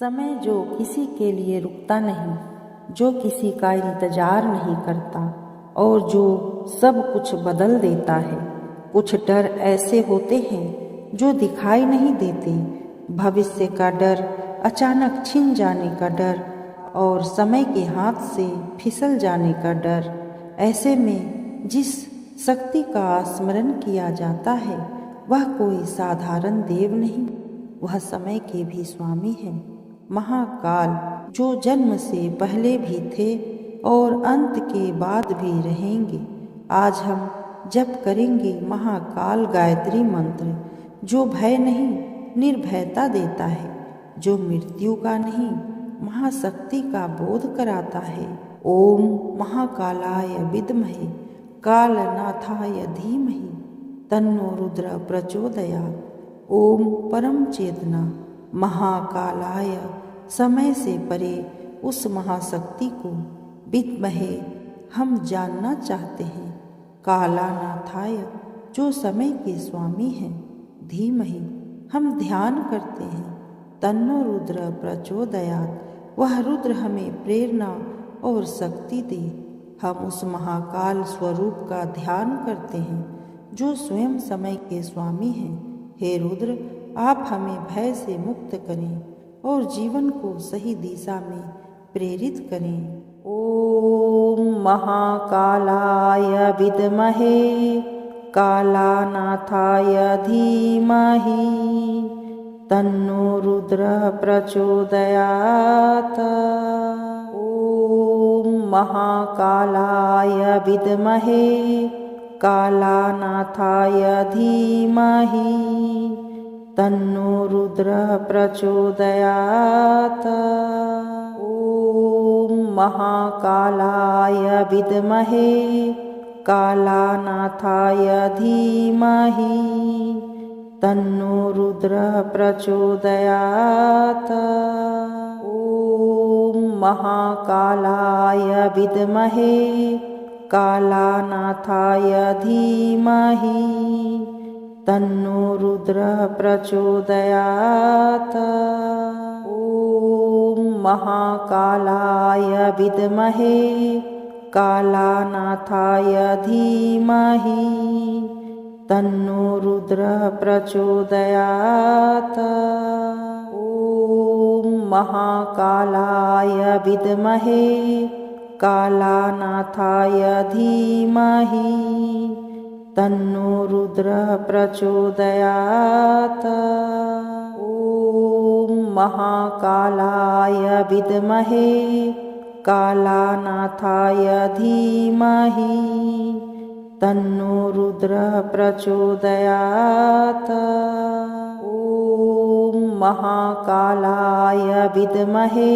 समय जो किसी के लिए रुकता नहीं, जो किसी का इंतजार नहीं करता और जो सब कुछ बदल देता है। कुछ डर ऐसे होते हैं जो दिखाई नहीं देते, भविष्य का डर, अचानक छिन जाने का डर और समय के हाथ से फिसल जाने का डर। ऐसे में जिस शक्ति का स्मरण किया जाता है वह कोई साधारण देव नहीं, वह समय के भी स्वामी है, महाकाल, जो जन्म से पहले भी थे और अंत के बाद भी रहेंगे। आज हम जप करेंगे महाकाल गायत्री मंत्र, जो भय नहीं निर्भयता देता है, जो मृत्यु का नहीं महाशक्ति का बोध कराता है। ओम महाकालाय विद्महे कालनाथाय धीमहि तन्नो रुद्र प्रचोदयात्। ओम परम चेतना महाकालाय, समय से परे उस महाशक्ति को विद्महे हम जानना चाहते हैं, कालानाथाय जो समय के स्वामी हैं, धीमहि हम ध्यान करते हैं, तन्नो रुद्र प्रचोदयात् वह रुद्र हमें प्रेरणा और शक्ति दे। हम उस महाकाल स्वरूप का ध्यान करते हैं जो स्वयं समय के स्वामी हैं। हे रुद्र, आप हमें भय से मुक्त करें और जीवन को सही दिशा में प्रेरित करें। ओम महाकालाय विद्महे कालानाथाय धीमहि तन्नो रुद्र प्रचोदयात्। ओम महाकालाय विद्महे कालानाथाय धीमहि तन्नो रुद्र प्रचोदयात्। ओम महाकालाय विद्महे कालानाथाय धीमहि तन्नो रुद्र प्रचोदयात्। ओम महाकालाय विद्महे कालानाथाय धीमहि तन्नो रुद्र प्रचोदयात्। ओम महाकालाय विद्महे कालानाथाय धीमहि तन्नो रुद्र प्रचोदयात्। ओम महाकालाय विद्महे कालानाथाय धीमहि तन्नो रुद्र प्रचोदयात्। ओम महाकालाय विद्महे कालानाथाय धीमहि तन्नो रुद्र प्रचोदयात्। ओम महाकालाय विद्महे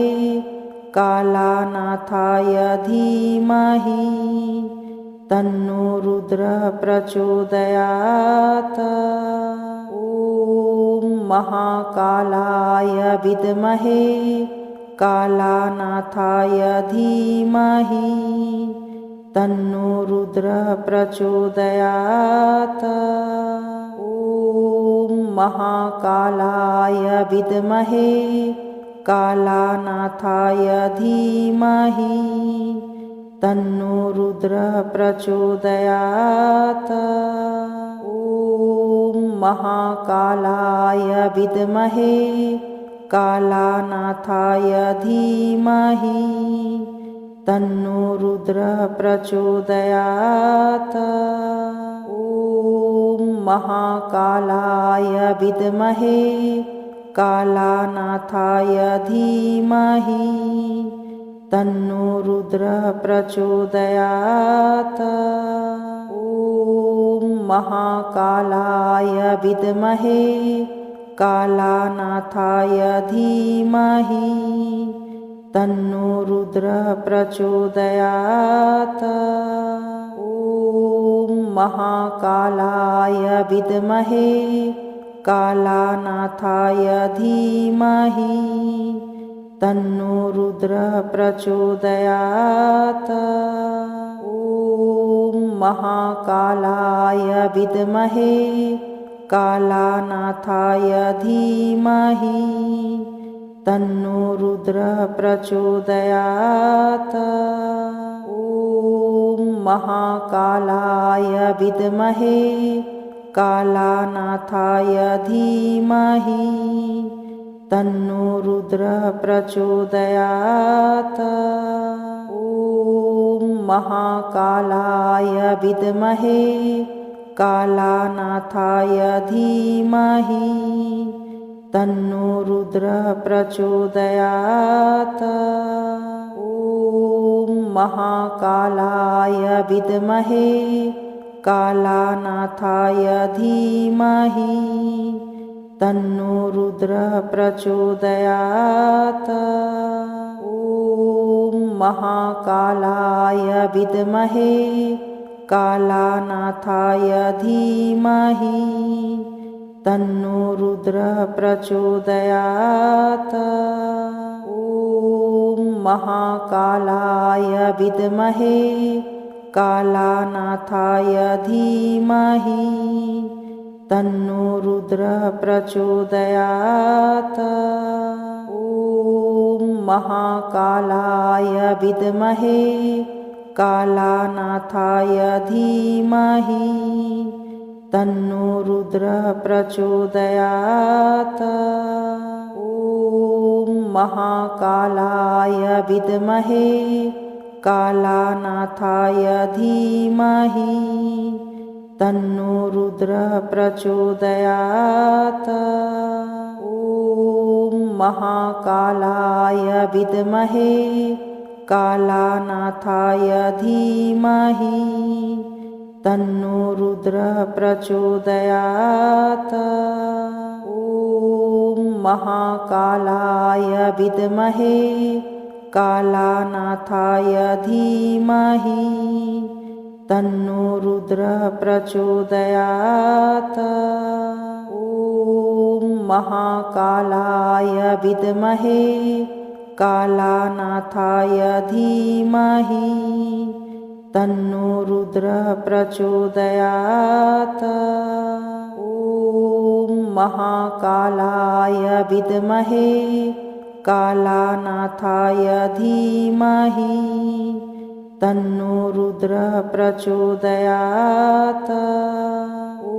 कालानाथाय धीमहि तन्नो रुद्र प्रचोदयात्। ओम महाकालाय विद्महे कालानाथाय धीमहि तन्नो रुद्र प्रचोदयात्। ओम महाकालाय विद्महे कालानाथाय धीमहि तन्नो रुद्र प्रचोदयात्। ओम महाकालाय विद्महे कालानाथाय धीमहि तन्नो रुद्र प्रचोदयात्। ओम महाकालाय विद्महे कालानाथाय धीमहि तन्नो रुद्र प्रचोदयात्। ओम महाकालाय विद्महे कालानाथाय धीमहि तन्नो रुद्र प्रचोदयात्। ओम महाकालाय विद्महे कालानाथाय धीमहि तन्नो रुद्र प्रचोदयात्। ओम महाकालाय विद्महे कालानाथाय धीमहि तन्नो रुद्रः प्रचोदयात्। ॐ महाकालाय विद्महे कालानाथाय धीमहि तन्नो रुद्रः प्रचोदयात्। ॐ महाकालाय विद्महे कालानाथाय धीमहि तन्नो रुद्रः प्रचोदयात्। ॐ महाकालाय विद्महे कालानाथाय धीमहि तन्नो रुद्रः प्रचोदयात्। ॐ महाकालाय विद्महे कालानाथाय धीमहि तन्नो रुद्रः प्रचोदयात्। ॐ महाकालाय विद्महे कालानाथाय धीमहि तन्नो रुद्रः प्रचोदयात्। ॐ महाकालाय विद्महे कालानाथाय धीमहि तन्नो रुद्रः प्रचोदयात्। ॐ महाकालाय विद्महे कालानाथाय धीमहि तन्नो रुद्रः प्रचोदयात्। ॐ महाकालाय विद्महे कालानाथाय धीमहि तन्नो रुद्रः प्रचोदयात्। ॐ महाकालाय विद्महे कालानाथाय धीमहि तन्नो रुद्रः प्रचोदयात्। ॐ महाकालाय विद्महे कालानाथाय धीमहि तन्नो रुद्रः प्रचोदयात्। ॐ महाकालाय विद्महे कालानाथाय धीमहि तन्नो रुद्रः प्रचोदयात्। ॐ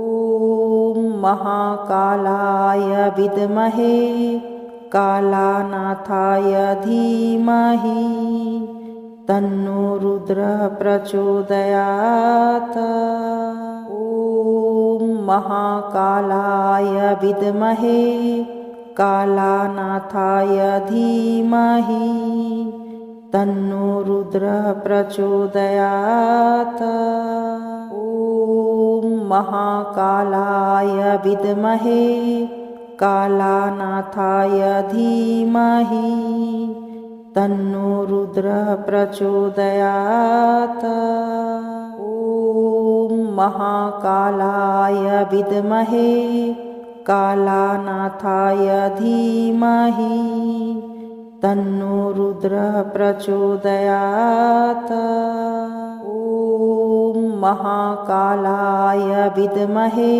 महाकालाय विद्महे कालानाथाय धीमहि तन्नो रुद्रः प्रचोदयात्। ॐ महाकालाय विद्महे कालानाथाय धीमहि तन्नो रुद्रः प्रचोदयात्। ॐ महाकालाय विद्महे कालानाथाय धीमहि तन्नो रुद्रः प्रचोदयात्। ॐ महाकालाय विद्महे कालानाथाय धीमहि तन्नो रुद्रः प्रचोदयात्। ॐ महाकालाय विद्महे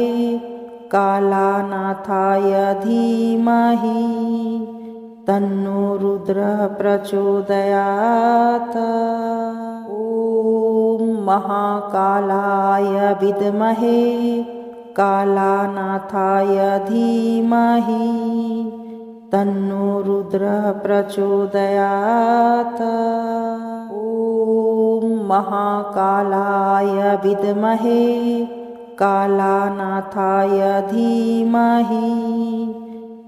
कालानाथाय धीमहि तन्नो रुद्रः प्रचोदयात्। ॐ महाकालाय विद्महे कालानाथाय धीमहि तन्नो रुद्रः प्रचोदयात्। ॐ महाकालाय विद्महे कालानाथाय धीमहि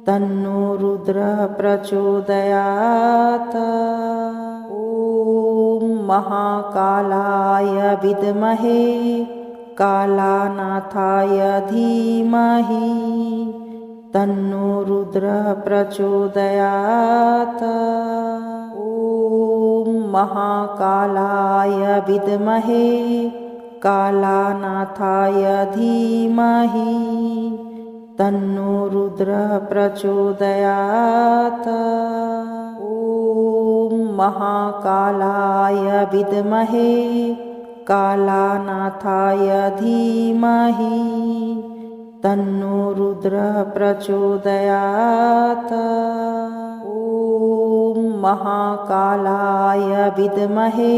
तन्नो रुद्रः प्रचोदयात्। ॐ महाकालाय विद्महे कालानाथाय धीमहि तन्नो रुद्रः प्रचोदयात्। ॐ महाकालाय विद्महे कालानाथाय धीमहि तन्नो रुद्रः प्रचोदयात्। ॐ महाकालाय विद्महे कालानाथाय धीमहि तन्नो रुद्रः प्रचोदयात्। ॐ महाकालाय विद्महे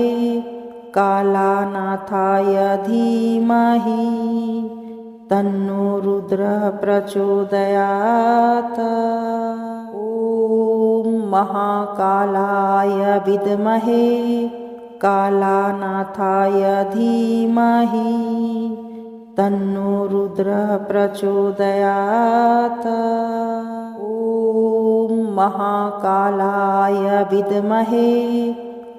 कालानाथाय धीमहि तन्नो रुद्रः प्रचोदयात्। ॐ महाकालाय विद्महे कालानाथाय धीमहि तन्नो रुद्रः प्रचोदयात्। ॐ महाकालाय विद्महे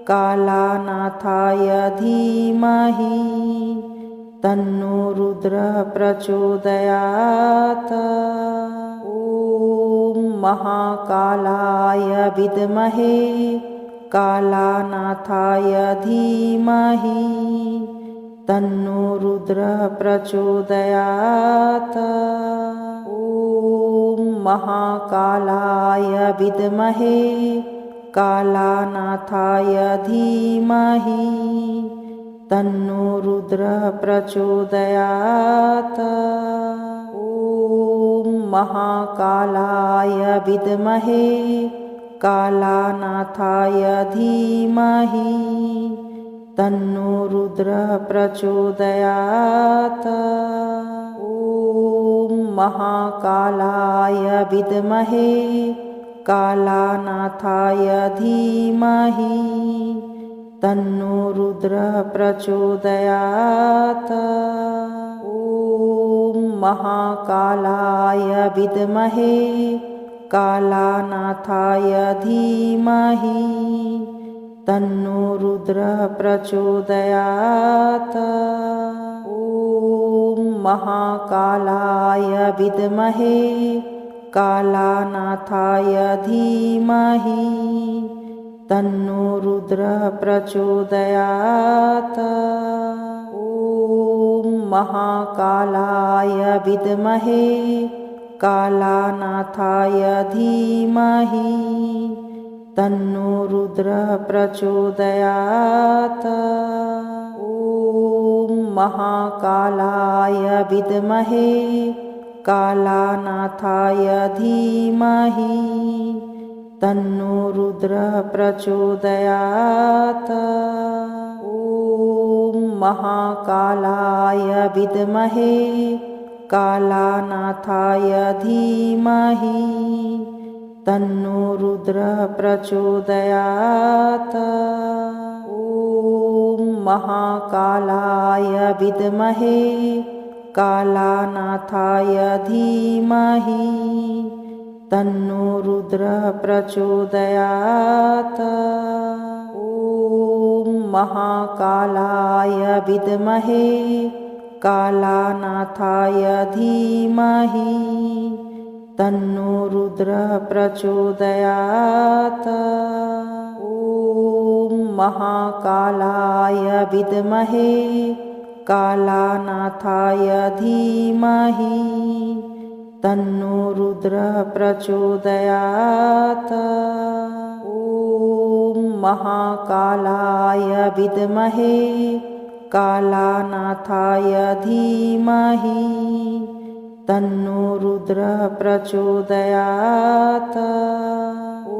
कालानाथाय धीमहि तन्नो रुद्रः प्रचोदयात्। ॐ महाकालाय विद्महे कालानाथाय धीमहि तन्नो रुद्रः प्रचोदयात्। ॐ महाकालाय विद्महे कालानाथाय धीमहि तन्नो रुद्रः प्रचोदयात्। ॐ महाकालाय विद्महे कालानाथाय धीमहि तन्नो रुद्रः प्रचोदयात्। ॐ महाकालाय विद्महे कालानाथाय धीमहि तन्नो रुद्रः प्रचोदयात्। ॐ महाकालाय विद्महे कालानाथाय धीमहि तन्नो रुद्रः प्रचोदयात्। ॐ महाकालाय विद्महे कालानाथाय धीमहि तन्नो रुद्रः प्रचोदयात्। ॐ महाकालाय विद्महे कालानाथाय धीमहि तन्नो रुद्रः प्रचोदयात्। ॐ महाकालाय विद्महे कालानाथाय धीमहि तन्नो रुद्रः प्रचोदयात्। ॐ महाकालाय विद्महे कालानाथाय धीमहि तन्नो रुद्रः प्रचोदयात्। ॐ महाकालाय विद्महे कालानाथाय धीमहि तन्नो रुद्रः प्रचोदयात्। ॐ महाकालाय विद्महे कालानाथाय धीमहि तन्नो रुद्रः प्रचोदयात्। ॐ महाकालाय विद्महे कालानाथाय धीमहि तन्नो रुद्रः प्रचोदयात्। ॐ महाकालाय विद्महे कालानाथाय धीमहि तन्नो रुद्रः प्रचोदयात्। ॐ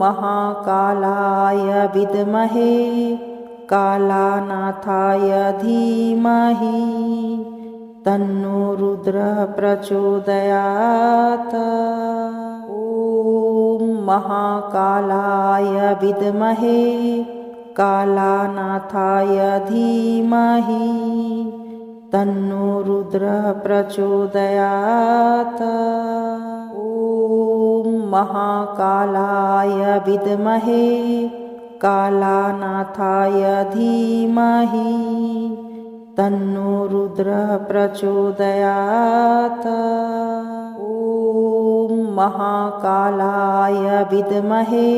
महाकालाय विद्महे कालानाथाय धीमहि तन्नो रुद्रः प्रचोदयात्। ॐ महाकालाय विद्महे कालानाथाय धीमहि तन्नो रुद्रः प्रचोदयात्। ॐ महाकालाय विद्महे कालानाथाय धीमहि तन्नो रुद्रः प्रचोदयात्। ॐ महाकालाय विद्महे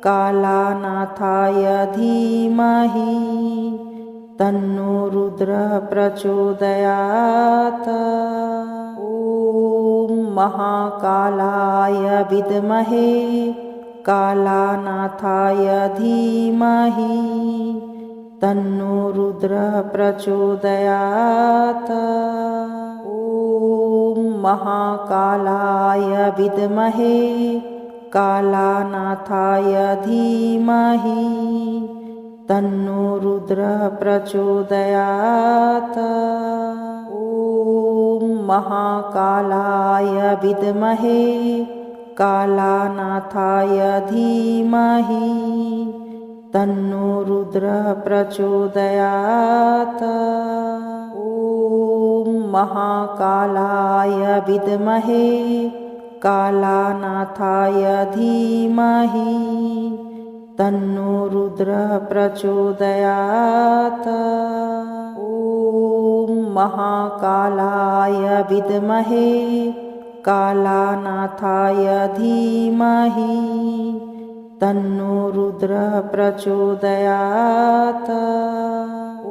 कालानाथाय धीमहि तन्नो रुद्रः प्रचोदयात्। ॐ महाकालाय विद्महे कालानाथाय धीमहि तन्नो रुद्रः प्रचोदयात्। ॐ महाकालाय विद्महे कालानाथाय धीमहि तन्नो रुद्रः प्रचोदयात्। ॐ महाकालाय विद्महे कालानाथाय धीमहि तन्नो रुद्रः प्रचोदयात्। ॐ महाकालाय विद्महे कालानाथाय धीमहि तन्नो रुद्रः प्रचोदयात्। ॐ महाकालाय विद्महे कालानाथाय धीमहि तन्नो रुद्रः प्रचोदयात्। ॐ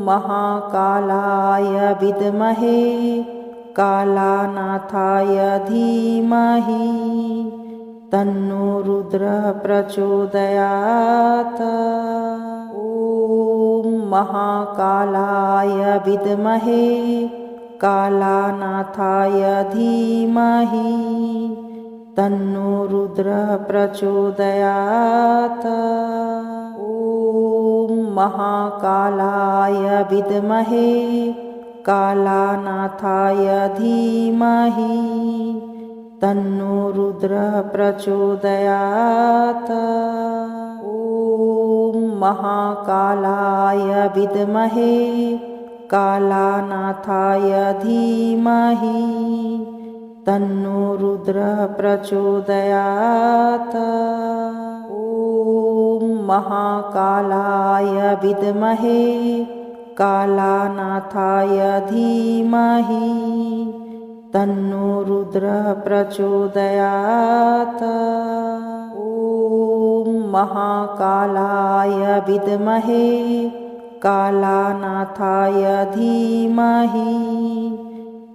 महाकालाय विद्महे कालानाथाय धीमहि तन्नो रुद्रः प्रचोदयात्। ॐ महाकालाय विद्महे कालानाथाय धीमहि तन्नो रुद्रः प्रचोदयात्। ॐ महाकालाय विद्महे कालानाथाय धीमहि तन्नो रुद्रः प्रचोदयात्। ॐ महाकालाय विद्महे कालानाथाय धीमहि तन्नो रुद्रः प्रचोदयात्। ॐ महाकालाय विद्महे कालानाथाय धीमहि तन्नो रुद्रः प्रचोदयात्। ॐ महाकालाय विद्महे कालानाथाय धीमहि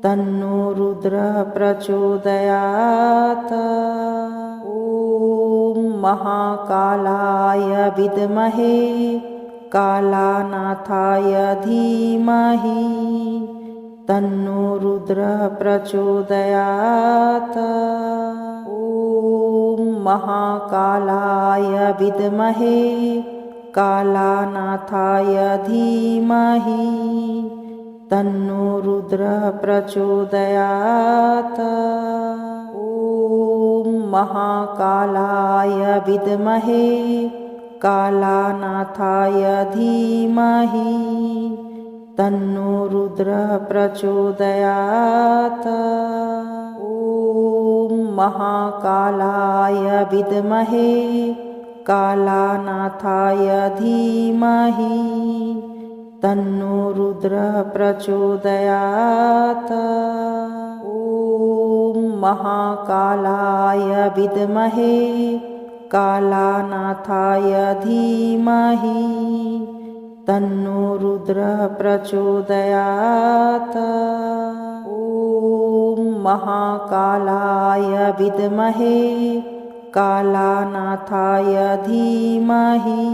तन्नो रुद्रः प्रचोदयात्। ॐ महाकालाय विद्महे कालानाथाय धीमहि तन्नो रुद्रः प्रचोदयात्। ॐ महाकालाय विद्महे कालानाथाय धीमहि तन्नो रुद्रः प्रचोदयात्। ॐ महाकालाय विद्महे कालानाथाय धीमहि तन्नो रुद्रः प्रचोदयात्। ॐ महाकालाय विद्महे कालानाथाय धीमहि तन्नो रुद्रः प्रचोदयात्। ॐ महाकालाय विद्महे कालानाथाय धीमहि तन्नो रुद्रः प्रचोदयात्। ॐ महाकालाय विद्महे कालानाथाय धीमहि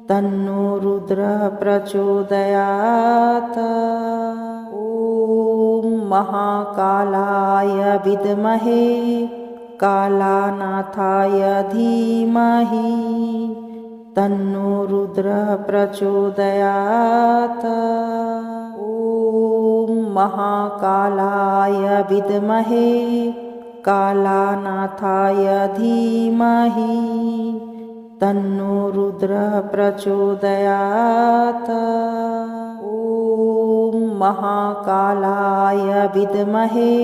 तन्नो रुद्रः प्रचोदयात्। ॐ महाकालाय विद्महे कालानाथाय धीमहि तन्नो रुद्रः प्रचोदयात्। ॐ महाकालाय विद्महे कालानाथाय धीमहि तन्नो रुद्रः प्रचोदयात्। ॐ महाकालाय विद्महे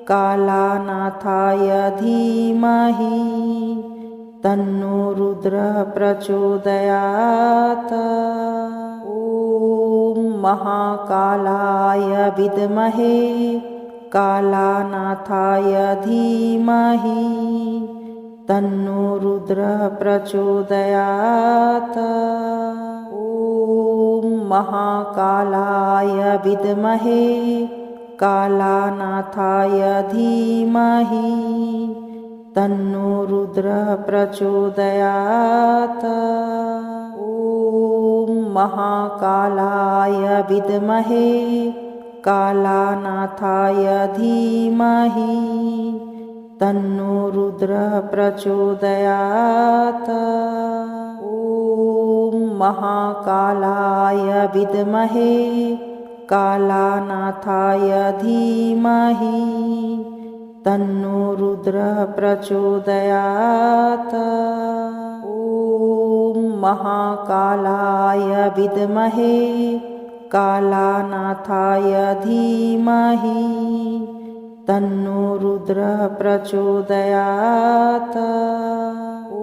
कालानाथाय धीमहि तन्नो रुद्रः प्रचोदयात्। ॐ महाकालाय विद्महे कालानाथाय धीमहि तन्नो रुद्रः प्रचोदयात्। ॐ महाकालाय विद्महे कालानाथाय धीमहि तन्नो रुद्रः प्रचोदयात्। ॐ महाकालाय विद्महे कालानाथाय धीमहि तन्नो रुद्रः प्रचोदयात्। ॐ महाकालाय विद्महे कालानाथाय धीमहि तन्नो रुद्रः प्रचोदयात्। ॐ महाकालाय विद्महे कालानाथाय धीमहि तन्नो रुद्रः प्रचोदयात्। ॐ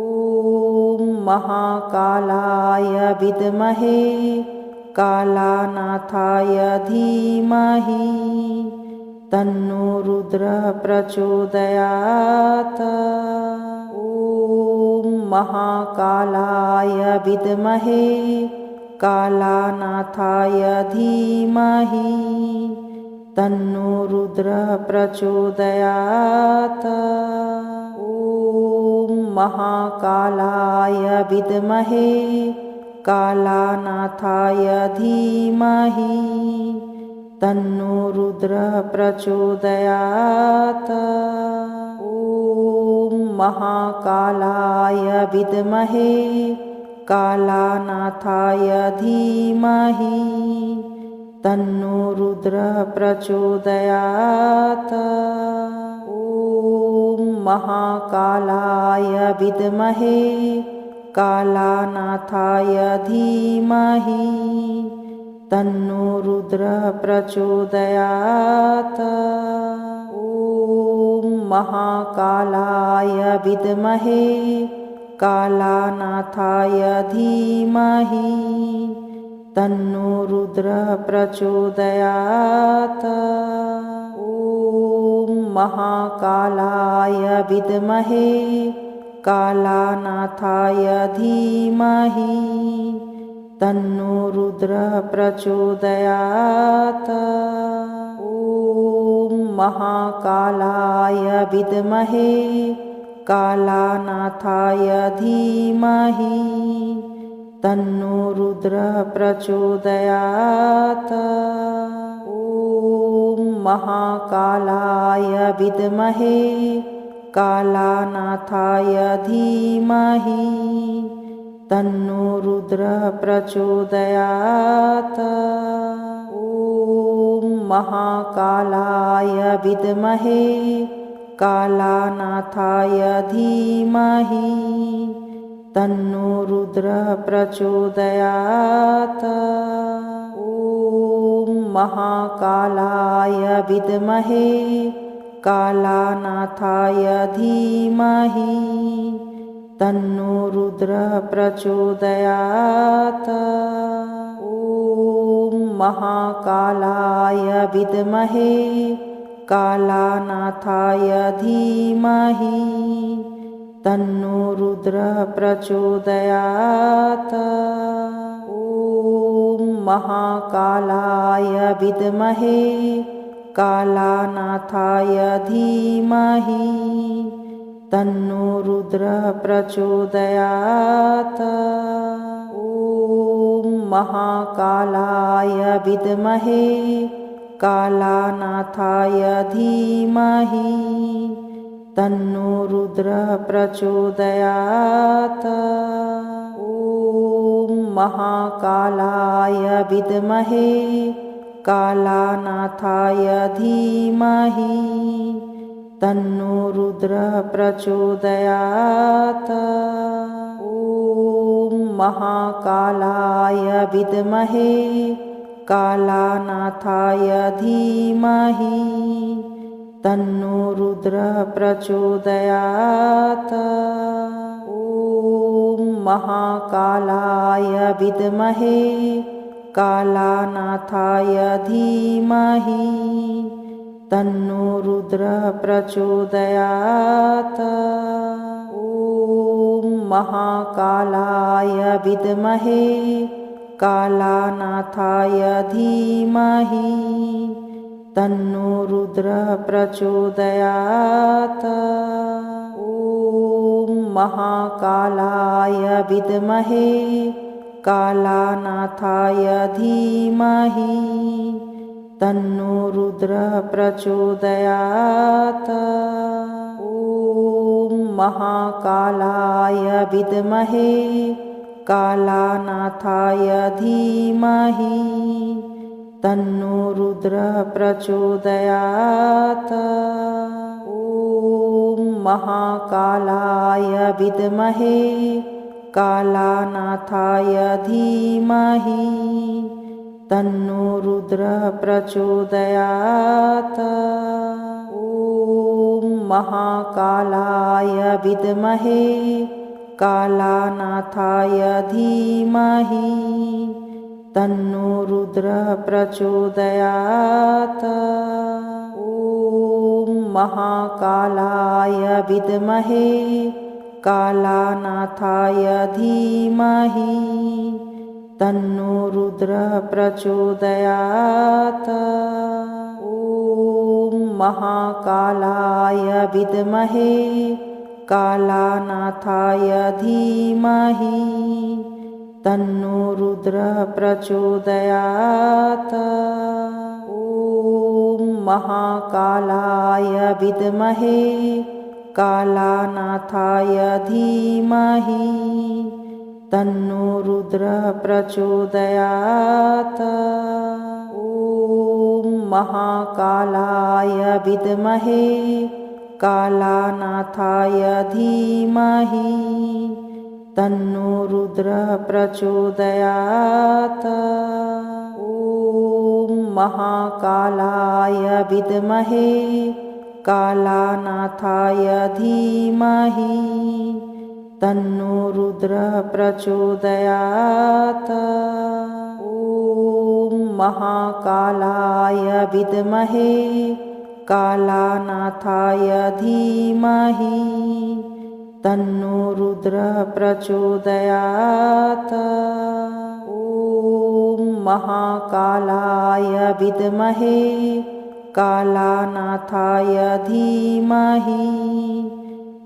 महाकालाय विद्महे कालानाथाय धीमहि तन्नो रुद्रः प्रचोदयात्। ॐ महाकालाय विद्महे कालानाथाय धीमहि तन्नो रुद्रः प्रचोदयात्। ॐ महाकालाय विद्महे कालानाथाय धीमहि तन्नो रुद्रः प्रचोदयात्। ॐ महाकालाय विद्महे कालानाथाय धीमहि तन्नो रुद्रः प्रचोदयात्। ॐ महाकालाय विद्महे कालानाथाय धीमहि तन्नो रुद्रः प्रचोदयात्। ॐ महाकालाय विद्महे कालानाथाय धीमहि तन्नो रुद्रः प्रचोदयात्। ॐ महाकालाय विद्महे कालानाथाय धीमहि तन्नो रुद्रः प्रचोदयात्। ॐ महाकालाय विद्महे कालानाथाय धीमहि तन्नो रुद्रः प्रचोदयात्। ॐ महाकालाय विद्महे कालानाथाय धीमहि तन्नो रुद्रः प्रचोदयात्। ॐ महाकालाय विद्महे कालानाथाय धीमहि तन्नो रुद्रः प्रचोदयात्। ॐ महाकालाय विद्महे कालानाथाय धीमहि तन्नो रुद्रः प्रचोदयात्। ॐ महाकालाय विद्महे कालानाथाय धीमहि तन्नो रुद्रः प्रचोदयात्। ॐ महाकालाय विद्महे कालानाथाय धीमहि तन्नो रुद्रः प्रचोदयात्। ॐ महाकालाय विद्महे कालानाथाय धीमहि तन्नो रुद्रः प्रचोदयात्। ॐ महाकालाय विद्महे कालानाथाय धीमहि तन्नो रुद्रः प्रचोदयात्। ॐ महाकालाय विद्महे कालानाथाय धीमहि तन्नो रुद्रः प्रचोदयात्। ॐ महाकालाय विद्महे कालानाथाय धीमहि तन्नो रुद्रः प्रचोदयात्। ॐ महाकालाय विद्महे कालानाथाय धीमहि तन्नो रुद्रः प्रचोदयात्। ॐ महाकालाय विद्महे कालानाथाय धीमहि तन्नो रुद्रः प्रचोदयात्। ॐ महाकालाय विद्महे कालानाथाय धीमहि तन्नो रुद्रः प्रचोदयात्। ॐ महाकालाय विद्महे कालानाथाय धीमहि तन्नो रुद्रः प्रचोदयात्। ॐ महाकालाय विद्महे कालानाथाय धीमहि तन्नो रुद्रः प्रचोदयात्। ॐ महाकालाय विद्महे कालानाथाय धीमहि तन्नो रुद्रः प्रचोदयात्। ॐ महाकालाय विद्महे कालानाथाय धीमहि तन्नो रुद्रः प्रचोदयात्। ॐ महाकालाय विद्महे कालानाथाय धीमहि तन्नो रुद्रः प्रचोदयात्। ॐ महाकालाय विद्महे कालानाथाय धीमहि तन्नो रुद्रः प्रचोदयात्। ॐ महाकालाय विद्महे कालानाथाय धीमहि तन्नो रुद्रः प्रचोदयात्। ॐ महाकालाय विद्महे कालानाथाय धीमहि तन्नो रुद्रः प्रचोदयात्। ॐ महाकालाय विद्महे कालानाथाय धीमहि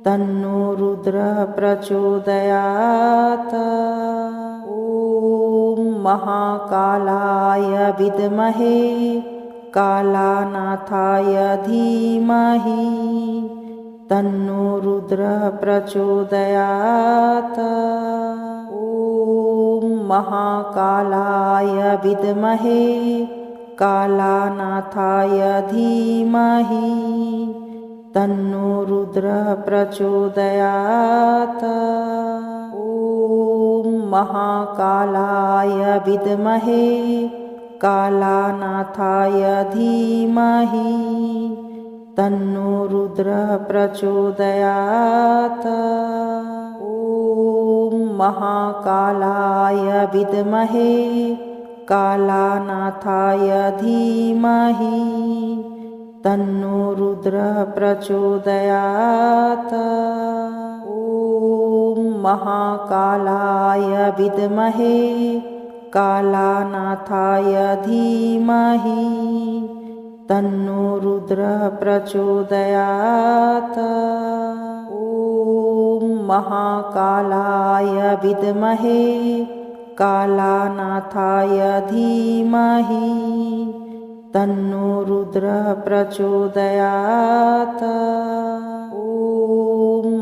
तन्नो रुद्रः प्रचोदयात्। ॐ महाकालाय विद्महे कालानाथाय धीमहि तन्नो रुद्रः प्रचोदयात्। ॐ महाकालाय विद्महे कालानाथाय धीमहि तन्नो रुद्रः प्रचोदयात्। ॐ महाकालाय विद्महे कालानाथाय धीमहि तन्नो रुद्रः प्रचोदयात्। ॐ महाकालाय विद्महे कालानाथाय धीमहि तन्नो रुद्रः प्रचोदयात्। ॐ महाकालाय विद्महे कालानाथाय धीमहि तन्नो रुद्रः प्रचोदयात्। ॐ महाकालाय विद्महे कालानाथाय धीमहि तन्नो रुद्रः प्रचोदयात्। ॐ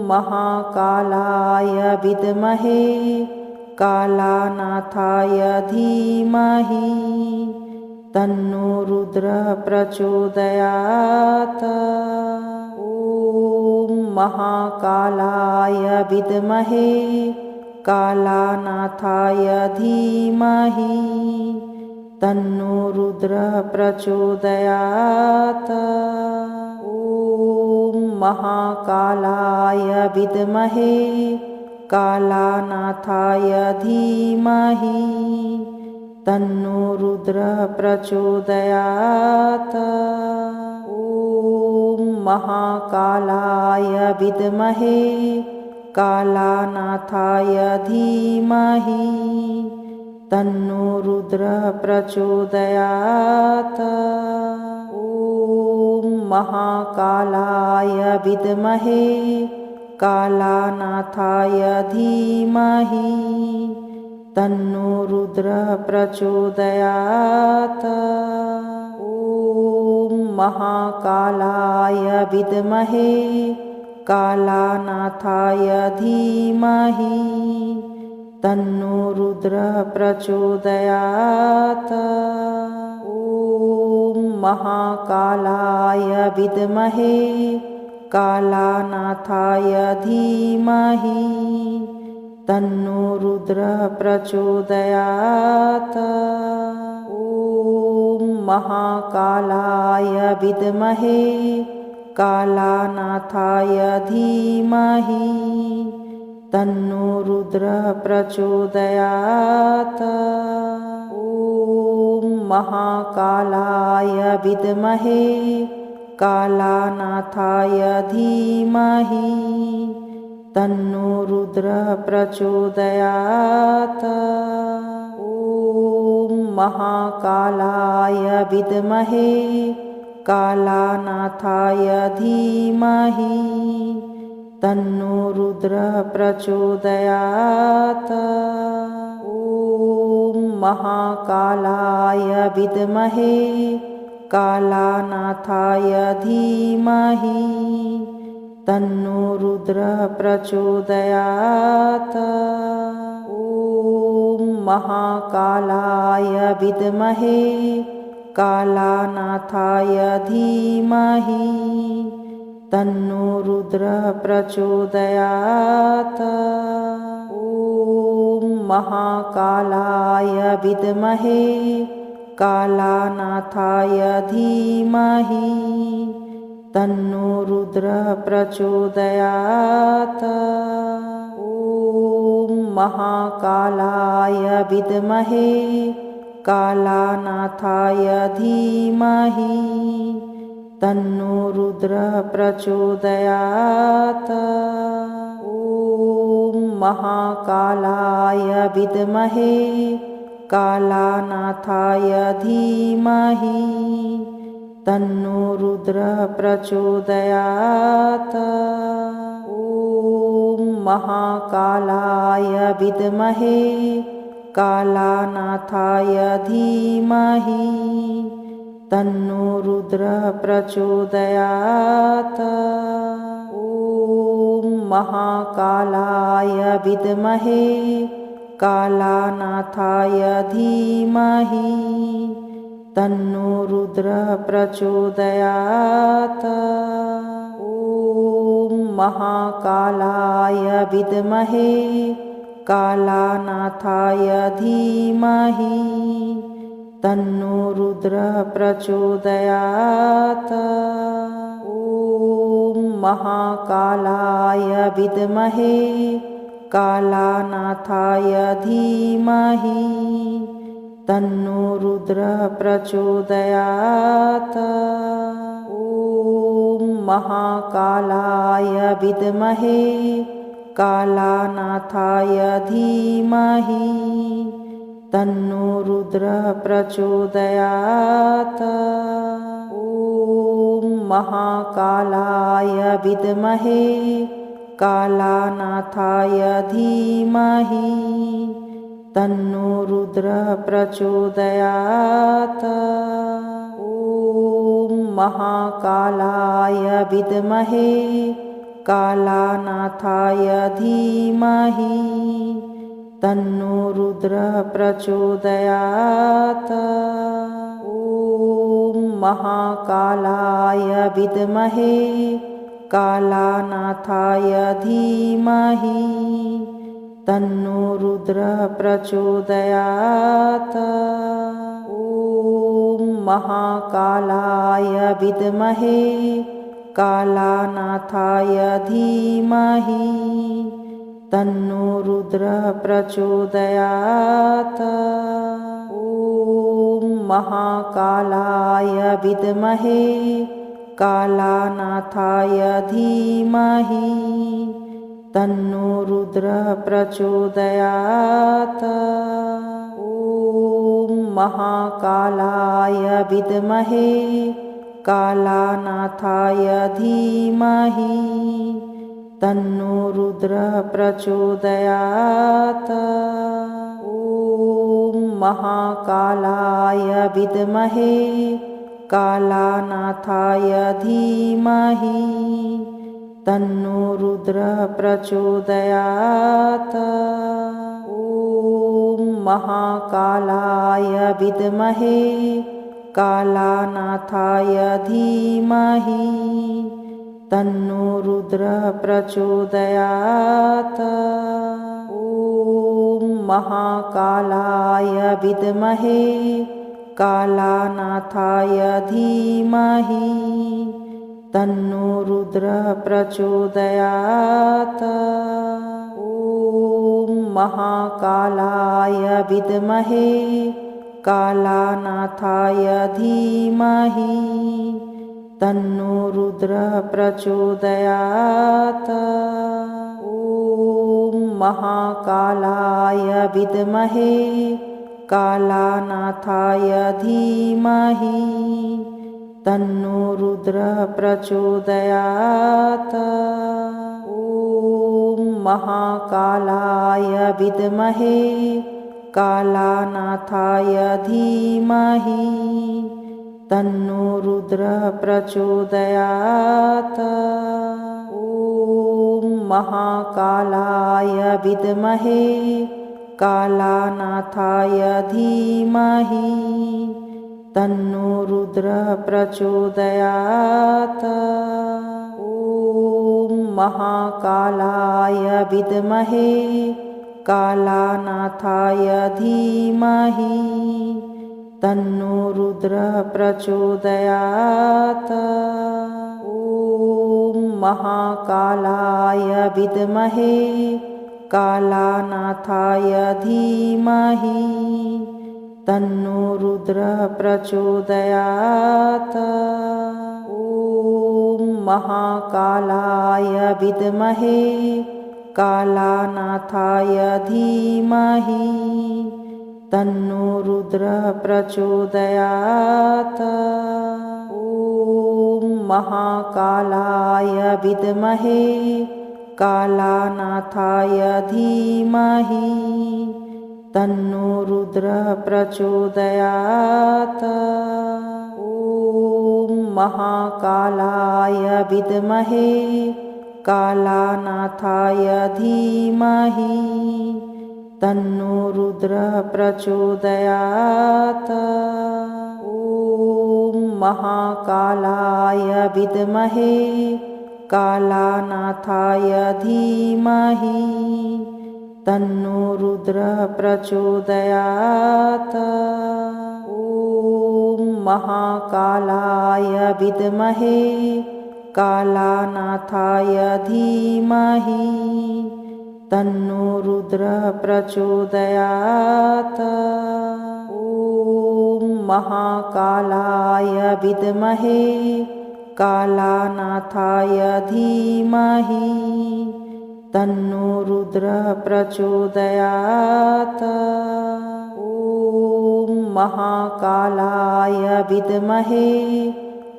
महाकालाय विद्महे कालानाथाय धीमहि तन्नो रुद्रः प्रचोदयात्। ॐ महाकालाय विद्महे कालानाथाय धीमहि तन्नो रुद्रः प्रचोदयात्। ॐ महाकालाय विद्महे कालानाथाय धीमहि तन्नो रुद्रः प्रचोदयात्। ॐ महाकालाय विद्महे कालानाथाय धीमहि तन्नो रुद्रः प्रचोदयात्। ॐ महाकालाय विद्महे कालानाथाय धीमहि तन्नो रुद्रः प्रचोदयात्। ॐ महाकालाय विद्महे कालानाथाय धीमहि तन्नो रुद्रः प्रचोदयात्। ॐ महाकालाय विद्महे कालानाथाय धीमहि तन्नो रुद्रः प्रचोदयात्। ॐ महाकालाय विद्महे कालानाथाय धीमहि तन्नो रुद्रः प्रचोदयात्। ॐ महाकालाय विद्महे कालानाथाय धीमहि तन्नो रुद्रः प्रचोदयात्। ॐ महाकालाय विद्महे कालानाथाय धीमहि तन्नो रुद्रः प्रचोदयात्। ॐ महाकालाय विद्महे कालानाथाय धीमहि तन्नो रुद्रः प्रचोदयात्। ॐ महाकालाय विद्महे कालानाथाय धीमहि तन्नो रुद्रः प्रचोदयात्। ॐ महाकालाय विद्महे कालानाथाय धीमहि तन्नो रुद्रः प्रचोदयात्। ॐ महाकालाय विद्महे कालानाथाय धीमहि तन्नो रुद्रः प्रचोदयात्। ॐ महाकालाय विद्महे कालानाथाय धीमहि तन्नो रुद्रः प्रचोदयात्। ॐ महाकालाय विद्महे कालानाथाय धीमहि तन्नो रुद्रः प्रचोदयात्। ॐ महाकालाय विद्महे कालानाथाय धीमहि तन्नो रुद्रः प्रचोदयात्। ॐ महाकालाय विद्महे कालानाथाय धीमहि तन्नो रुद्रः प्रचोदयात्। ॐ महाकालाय विद्महे कालानाथाय धीमहि तन्नो रुद्रः प्रचोदयात्। ॐ महाकालाय विद्महे कालानाथाय धीमहि तन्नो रुद्रः प्रचोदयात्। ॐ महाकालाय विद्महे कालानाथाय धीमहि तन्नो रुद्रः प्रचोदयात्। ॐ महाकालाय विद्महे कालानाथाय धीमहि तन्नो रुद्रः प्रचोदयात्। ॐ महाकालाय विद्महे कालानाथाय धीमहि तन्नो रुद्रः प्रचोदयात्। ॐ महाकालाय विद्महे कालानाथाय धीमहि तन्नो रुद्रः प्रचोदयात्। ॐ महाकालाय विद्महे कालानाथाय धीमहि तन्नो रुद्रः प्रचोदयात्। ॐ महाकालाय विद्महे कालानाथाय धीमहि तन्नो रुद्रः प्रचोदयात्। ॐ महाकालाय विद्महे कालानाथाय धीमहि तन्नो रुद्रः प्रचोदयात्। ॐ महाकालाय विद्महे कालानाथाय धीमहि तन्नो रुद्रः प्रचोदयात्। ॐ महाकालाय विद्महे कालानाथाय धीमहि तन्नो रुद्रः प्रचोदयात्। ॐ महाकालाय विद्महे कालानाथाय धीमहि तन्नो रुद्रः प्रचोदयात्। ॐ महाकालाय विद्महे कालानाथाय धीमहि तन्नो रुद्रः प्रचोदयात्। ॐ महाकालाय विद्महे कालानाथाय धीमहि तन्नो रुद्रः प्रचोदयात्। ॐ महाकालाय विद्महे कालानाथाय धीमहि तन्नो रुद्रः प्रचोदयात्। ॐ महाकालाय विद्महे कालानाथाय धीमहि तन्नो रुद्रः प्रचोदयात्। ॐ महाकालाय विद्महे कालानाथाय धीमहि तन्नो रुद्रः प्रचोदयात्। ॐ महाकालाय विद्महे कालानाथाय धीमहि तन्नो रुद्रः प्रचोदयात्। ॐ महाकालाय विद्महे कालानाथाय धीमहि तन्नो रुद्रः प्रचोदयात्। ॐ महाकालाय विद्महे कालानाथाय धीमहि तन्नो रुद्रः प्रचोदयात्। ॐ महाकालाय विद्महे कालानाथाय धीमहि तन्नो रुद्रः प्रचोदयात्। ॐ महाकालाय विद्महे कालानाथाय धीमहि तन्नो रुद्रः प्रचोदयात्। ॐ महाकालाय विद्महे कालानाथाय धीमहि तन्नो रुद्रः प्रचोदयात्। ॐ महाकालाय विद्महे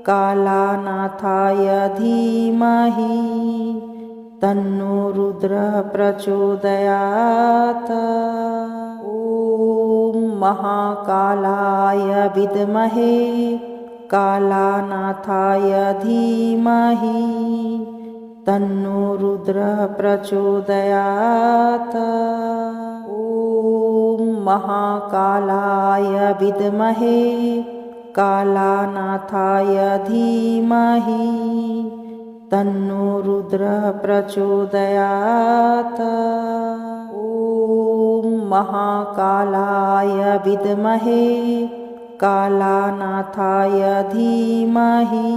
कालानाथाय धीमहि तन्नो रुद्रः प्रचोदयात्। ॐ महाकालाय विद्महे कालानाथाय धीमहि तन्नो रुद्रः प्रचोदयात्। ॐ महाकालाय विद्महे कालानाथाय धीमहि तन्नो रुद्रः प्रचोदयात्। ॐ महाकालाय विद्महे कालानाथाय धीमहि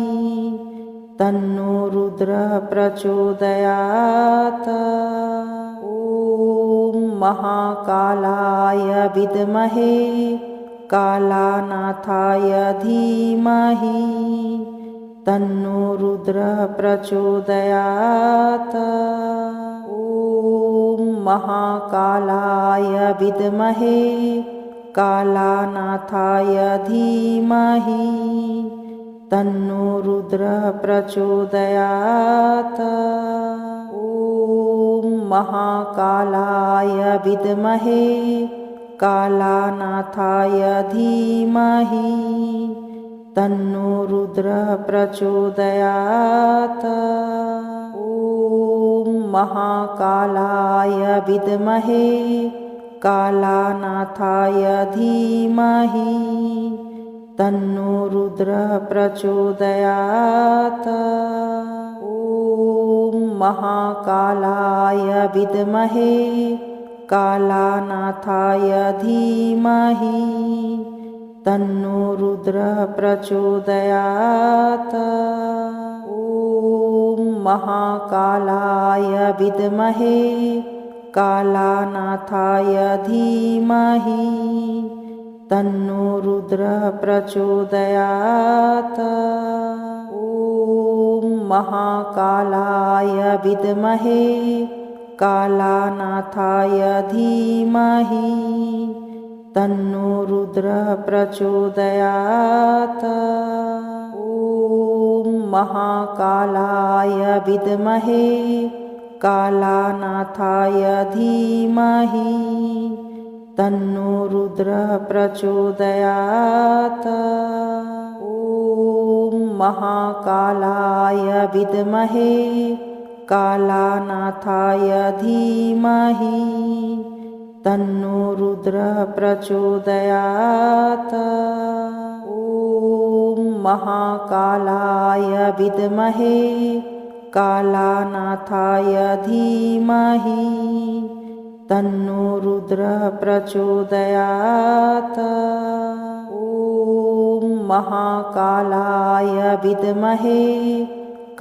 तन्नो रुद्रः प्रचोदयात्। ॐ महाकालाय विद्महे कालानाथाय धीमहि तन्नो रुद्रः प्रचोदयात्। ॐ महाकालाय विद्महे कालानाथाय धीमहि तन्नो रुद्रः प्रचोदयात्। ॐ महाकालाय विद्महे कालानाथाय धीमहि तन्नो रुद्रः प्रचोदयात्। ॐ महाकालाय विद्महे कालानाथाय धीमहि तन्नो रुद्रः प्रचोदयात्। ॐ महाकालाय विद्महे कालानाथाय धीमहि तन्नो रुद्रः प्रचोदयात्। ॐ महाकालाय विद्महे कालानाथाय धीमहि तन्नो रुद्रः प्रचोदयात्। ॐ महाकालाय विद्महे कालानाथाय धीमहि तन्नो रुद्रः प्रचोदयात्। ॐ महाकालाय विद्महे कालानाथाय धीमहि तन्नो रुद्रः प्रचोदयात्। ॐ महाकालाय विद्महे कालानाथाय धीमहि तन्नो रुद्रः प्रचोदयात्। ॐ महाकालाय विद्महे कालानाथाय धीमहि तन्नो रुद्रः प्रचोदयात्। ॐ महाकालाय विद्महे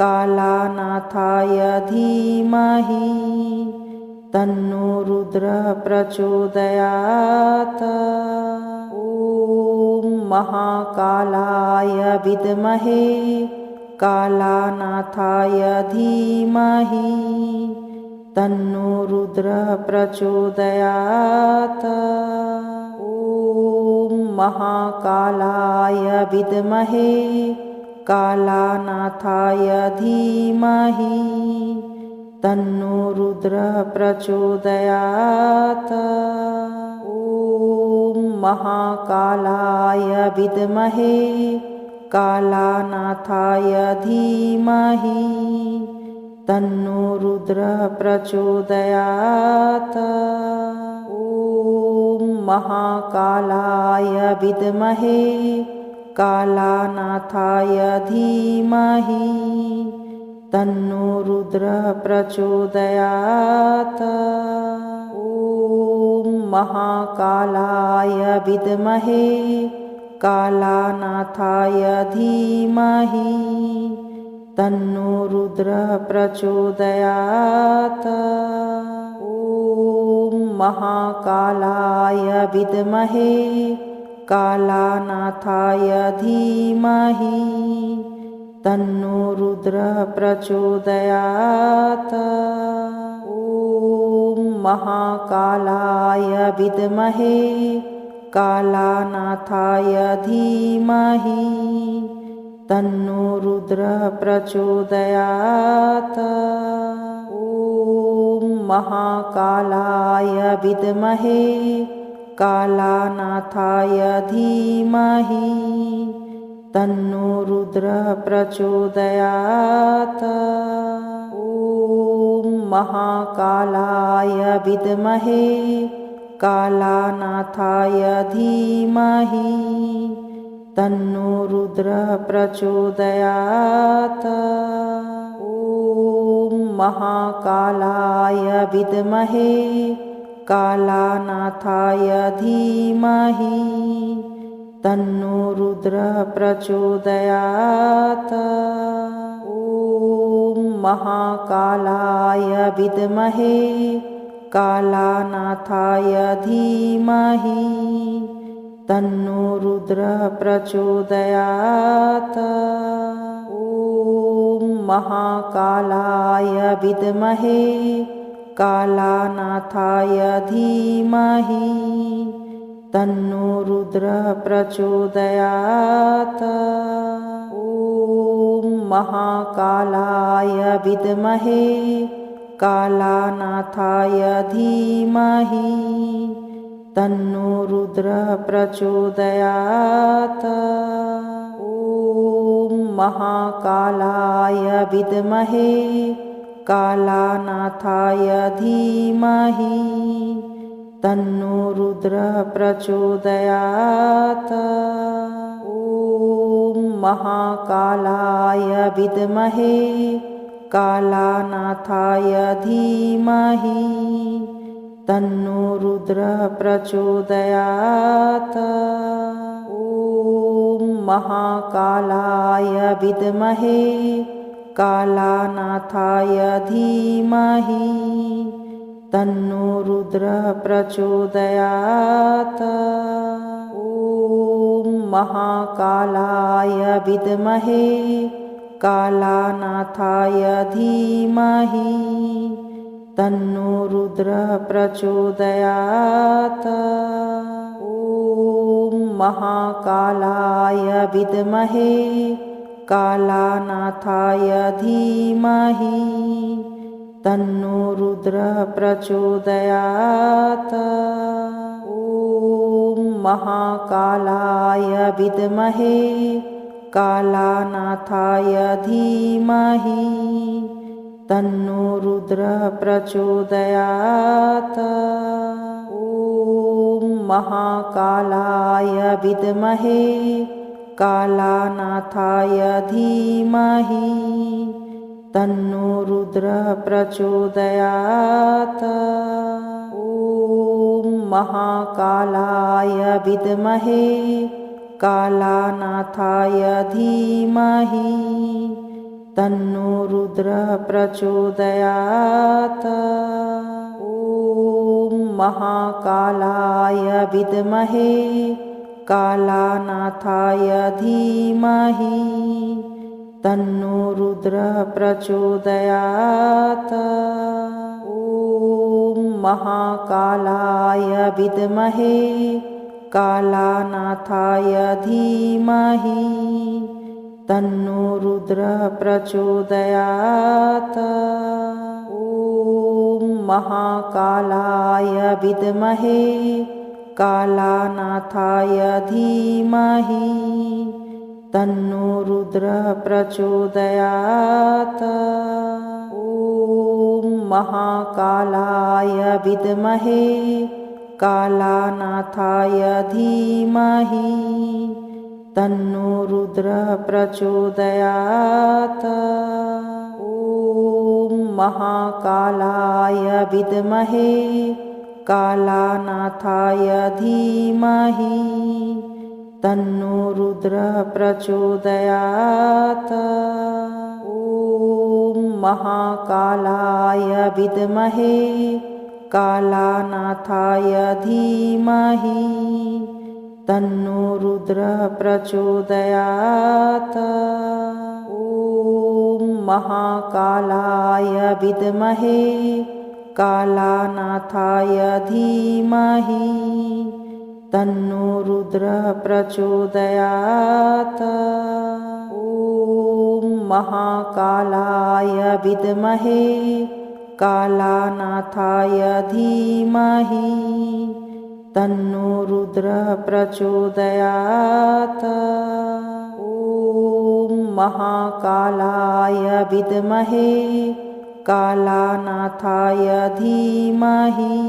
कालानाथाय धीमहि तन्नो रुद्रः प्रचोदयात्। ॐ महाकालाय विद्महे कालानाथाय धीमहि तन्नो रुद्रः प्रचोदयात्। ॐ महाकालाय विद्महे कालानाथाय धीमहि तन्नो रुद्रः प्रचोदयात्। ॐ महाकालाय विद्महे कालानाथाय धीमहि तन्नो रुद्रः प्रचोदयात्। ॐ महाकालाय विद्महे कालानाथाय धीमहि तन्नो रुद्रः प्रचोदयात्। ॐ महाकालाय विद्महे कालानाथाय धीमहि तन्नो रुद्रः प्रचोदयात्। ॐ महाकालाय विद्महे कालानाथाय धीमहि तन्नो रुद्रः प्रचोदयात्। ॐ महाकालाय विद्महे कालानाथाय धीमहि तन्नो रुद्रः प्रचोदयात्। ॐ महाकालाय विद्महे कालानाथाय धीमहि तन्नो रुद्रः प्रचोदयात्। ॐ महाकालाय विद्महे कालानाथाय धीमहि तन्नो रुद्रः प्रचोदयात्। ॐ महाकालाय विद्महे कालानाथाय धीमहि तन्नो रुद्रः प्रचोदयात्। ॐ महाकालाय विद्महे कालानाथाय धीमहि तन्नो रुद्रः प्रचोदयात्। ॐ महाकालाय विद्महे कालानाथाय धीमहि तन्नो रुद्रः प्रचोदयात्। ॐ महाकालाय विद्महे कालानाथाय धीमहि तन्नो रुद्रः प्रचोदयात्। ॐ महाकालाय विद्महे कालानाथाय धीमहि तन्नो रुद्रः प्रचोदयात्। ॐ महाकालाय विद्महे कालानाथाय धीमहि तन्नो रुद्रः प्रचोदयात्। ॐ महाकालाय विद्महे कालानाथाय धीमहि तन्नो रुद्रः प्रचोदयात्। ॐ महाकालाय विद्महे कालानाथाय धीमहि तन्नो रुद्रः प्रचोदयात्। ॐ महाकालाय विद्महे कालानाथाय धीमहि तन्नो रुद्रः प्रचोदयात्। ॐ महाकालाय विद्महे कालानाथाय धीमहि तन्नो रुद्रः प्रचोदयात्। ॐ महाकालाय विद्महे कालानाथाय धीमहि तन्नो रुद्रः प्रचोदयात्। ॐ महाकालाय विद्महे कालानाथाय धीमहि तन्नो रुद्रः प्रचोदयात्। ॐ महाकालाय विद्महे कालानाथाय धीमहि तन्नो रुद्रः प्रचोदयात्। ॐ महाकालाय विद्महे कालानाथाय धीमहि तन्नो रुद्रः प्रचोदयात्। ॐ महाकालाय विद्महे कालानाथाय धीमहि तन्नो रुद्रः प्रचोदयात्। ॐ महाकालाय विद्महे कालानाथाय धीमहि तन्नो रुद्रः प्रचोदयात्। ॐ महाकालाय विद्महे कालानाथाय धीमहि तन्नो रुद्रः प्रचोदयात्। ॐ महाकालाय विद्महे कालानाथाय धीमहि तन्नो रुद्रः प्रचोदयात्। ॐ महाकालाय विद्महे कालानाथाय धीमहि तन्नो रुद्रः प्रचोदयात्। ॐ महाकालाय विद्महे कालानाथाय धीमहि तन्नो रुद्रः प्रचोदयात्। ॐ महाकालाय विद्महे कालानाथाय धीमहि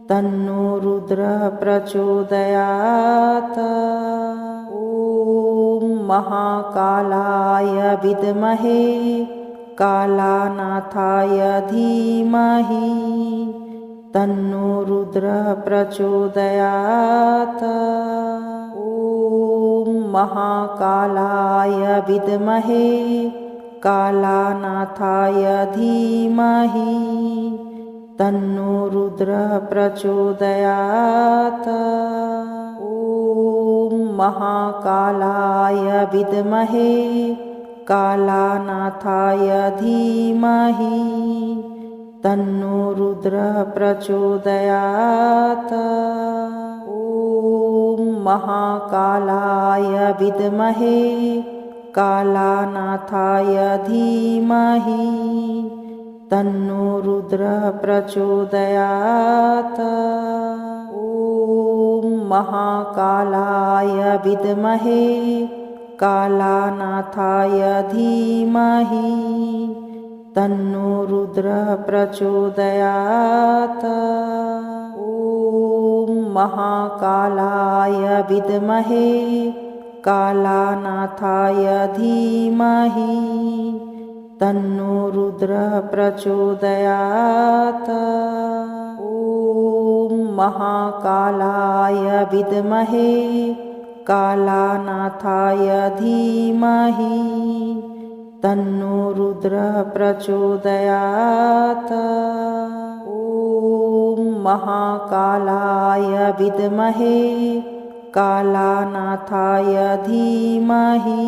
तन्नो रुद्रः प्रचोदयात्। ॐ महाकालाय विद्महे कालानाथाय धीमहि तन्नो रुद्रः प्रचोदयात्। ॐ महाकालाय विद्महे कालानाथाय धीमहि तन्नो रुद्रः प्रचोदयात्। ॐ महाकालाय विद्महे कालानाथाय धीमहि तन्नो रुद्रः प्रचोदयात्। ॐ महाकालाय विद्महे कालानाथाय धीमहि तन्नो रुद्रः प्रचोदयात्। ॐ महाकालाय विद्महे कालानाथाय धीमहि तन्नो रुद्रः प्रचोदयात्। ॐ महाकालाय विद्महे कालानाथाय धीमहि तन्नो रुद्रः प्रचोदयात्। ॐ महाकालाय विद्महे कालानाथाय धीमहि तन्नो रुद्रः प्रचोदयात्। ॐ महाकालाय विद्महे कालानाथाय धीमहि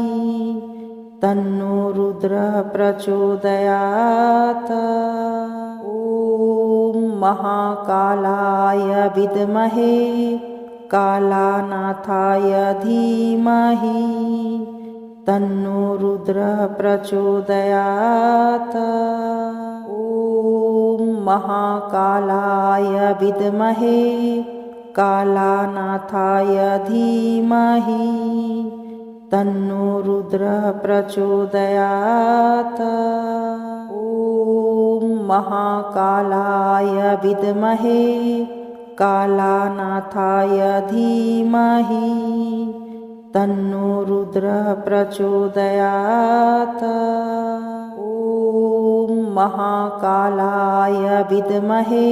तन्नो रुद्रः प्रचोदयात्। ॐ महाकालाय विद्महे कालानाथाय धीमहि तन्नो रुद्रः प्रचोदयात्। ॐ महाकालाय विद्महे कालानाथाय धीमहि तन्नो रुद्रः प्रचोदयात्। ॐ महाकालाय विद्महे कालानाथाय धीमहि तन्नो रुद्रः प्रचोदयात्। ॐ महाकालाय विद्महे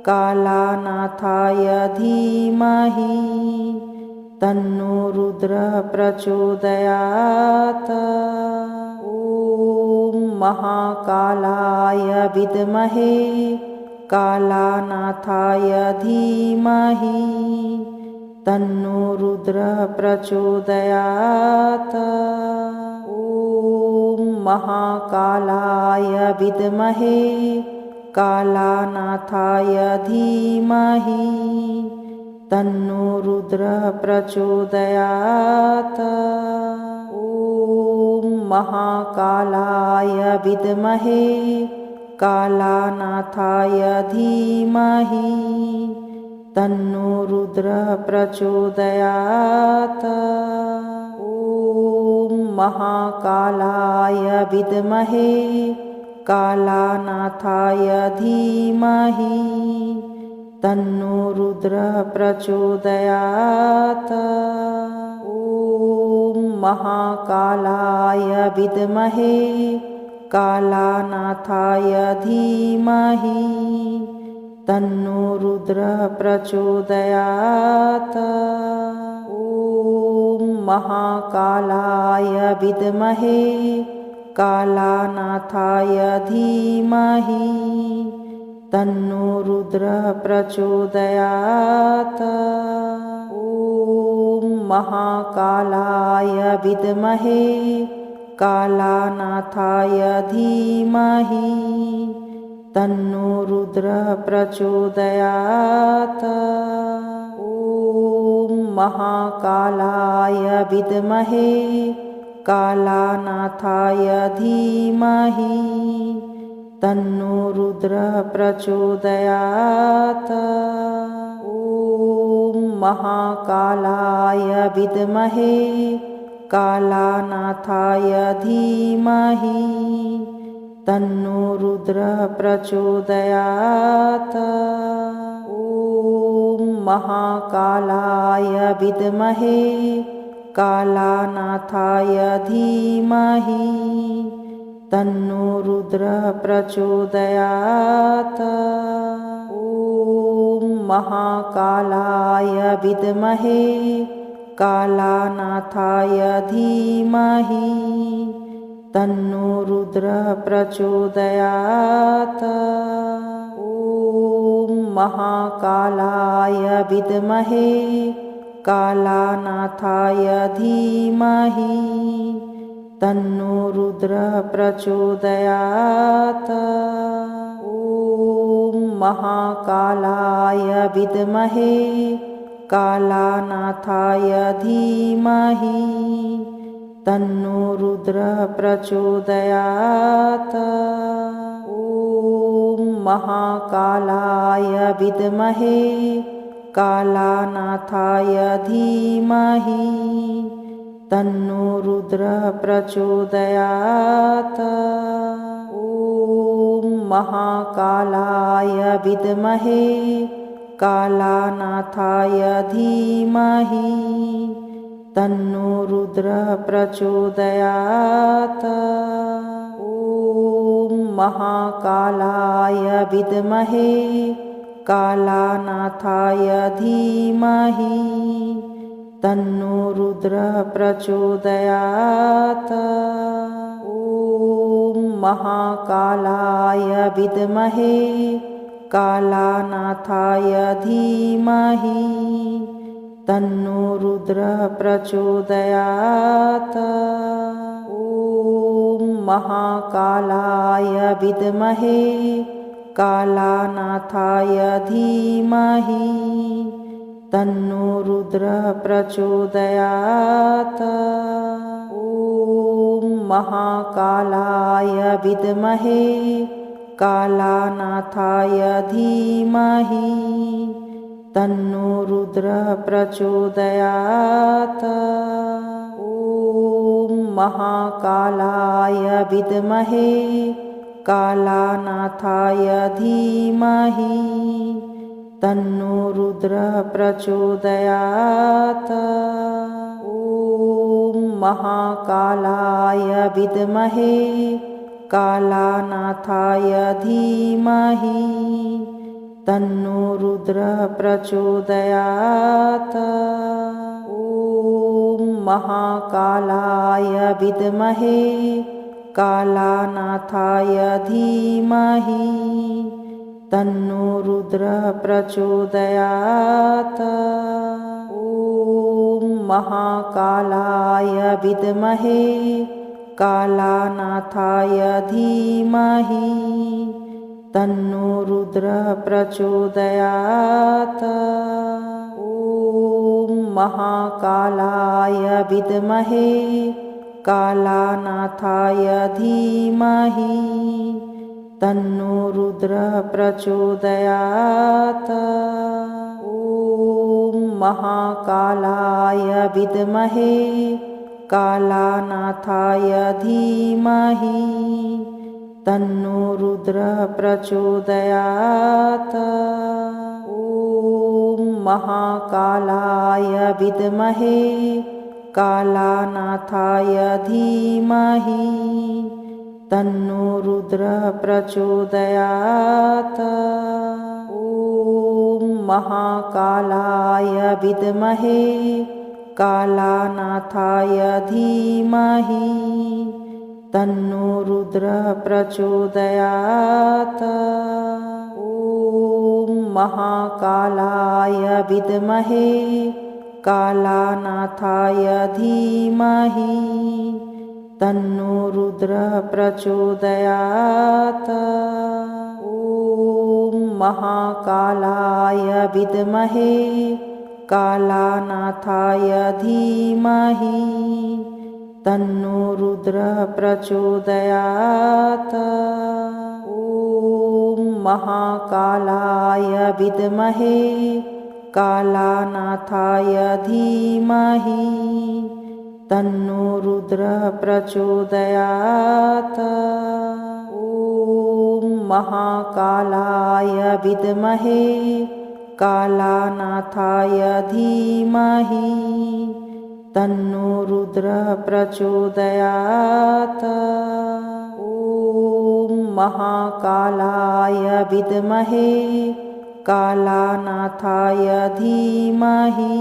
कालानाथाय धीमहि तन्नो रुद्रः प्रचोदयात्। ॐ महाकालाय विद्महे कालानाथाय धीमहि तन्नो रुद्रः प्रचोदयात्। ॐ महाकालाय विद्महे कालानाथाय धीमहि तन्नो रुद्रः प्रचोदयात्। ॐ महाकालाय विद्महे कालानाथाय धीमहि तन्नो रुद्रः प्रचोदयात्। ॐ महाकालाय विद्महे कालानाथाय धीमहि तन्नो रुद्रः प्रचोदयात्। ॐ महाकालाय विद्महे कालानाथाय धीमहि तन्नो रुद्रः प्रचोदयात्। ॐ महाकालाय विद्महे कालानाथाय धीमहि तन्नो रुद्रः प्रचोदयात्। ॐ महाकालाय विद्महे कालानाथाय धीमहि तन्नो रुद्रः प्रचोदयात्। ॐ महाकालाय विद्महे कालानाथाय धीमहि तन्नो रुद्रः प्रचोदयात्। ॐ महाकालाय विद्महे कालानाथाय धीमहि तन्नो रुद्रः प्रचोदयात्। ॐ महाकालाय विद्महे कालानाथाय धीमहि तन्नो रुद्रः प्रचोदयात्। ॐ महाकालाय विद्महे कालानाथाय धीमहि तन्नो रुद्रः प्रचोदयात्। ॐ महाकालाय विद्महे कालानाथाय धीमहि तन्नो रुद्रः प्रचोदयात्। ॐ महाकालाय विद्महे कालानाथाय धीमहि तन्नो रुद्रः प्रचोदयात्। ॐ महाकालाय विद्महे कालानाथाय धीमहि तन्नो रुद्रः प्रचोदयात्। ॐ महाकालाय विद्महे कालानाथाय धीमहि तन्नो रुद्रः प्रचोदयात्। ॐ महाकालाय विद्महे कालानाथाय धीमहि तन्नो रुद्रः प्रचोदयात्। ॐ महाकालाय विद्महे कालानाथाय धीमहि तन्नो रुद्रः प्रचोदयात्। ॐ महाकालाय विद्महे कालानाथाय धीमहि तन्नो रुद्रः प्रचोदयात्। ॐ महाकालाय विद्महे कालानाथाय धीमहि तन्नो रुद्रः प्रचोदयात्। ॐ महाकालाय विद्महे कालानाथाय धीमहि तन्नो रुद्रः प्रचोदयात्। ॐ महाकालाय विद्महे कालानाथाय धीमहि तन्नो रुद्रः प्रचोदयात्। ॐ महाकालाय विद्महे कालानाथाय धीमहि तन्नो रुद्रः प्रचोदयात्। ॐ महाकालाय विद्महे कालानाथाय धीमहि तन्नो रुद्रः प्रचोदयात्। ॐ महाकालाय विद्महे कालानाथाय धीमहि तन्नो रुद्रः प्रचोदयात्। ॐ महाकालाय विद्महे कालानाथाय धीमहि तन्नो रुद्रः प्रचोदयात्। ॐ महाकालाय विद्महे कालानाथाय धीमहि तन्नो रुद्रः प्रचोदयात्। ॐ महाकालाय विद्महे कालानाथाय धीमहि तन्नो रुद्रः प्रचोदयात्। ॐ महाकालाय विद्महे कालानाथाय धीमहि तन्नो रुद्रः प्रचोदयात्। ॐ महाकालाय विद्महे कालानाथाय धीमहि तन्नो रुद्रः प्रचोदयात्। ॐ महाकालाय विद्महे कालानाथाय धीमहि तन्नो रुद्रः प्रचोदयात्। ॐ महाकालाय विद्महे कालानाथाय धीमहि तन्नो रुद्रः प्रचोदयात्। ॐ महाकालाय विद्महे कालानाथाय धीमहि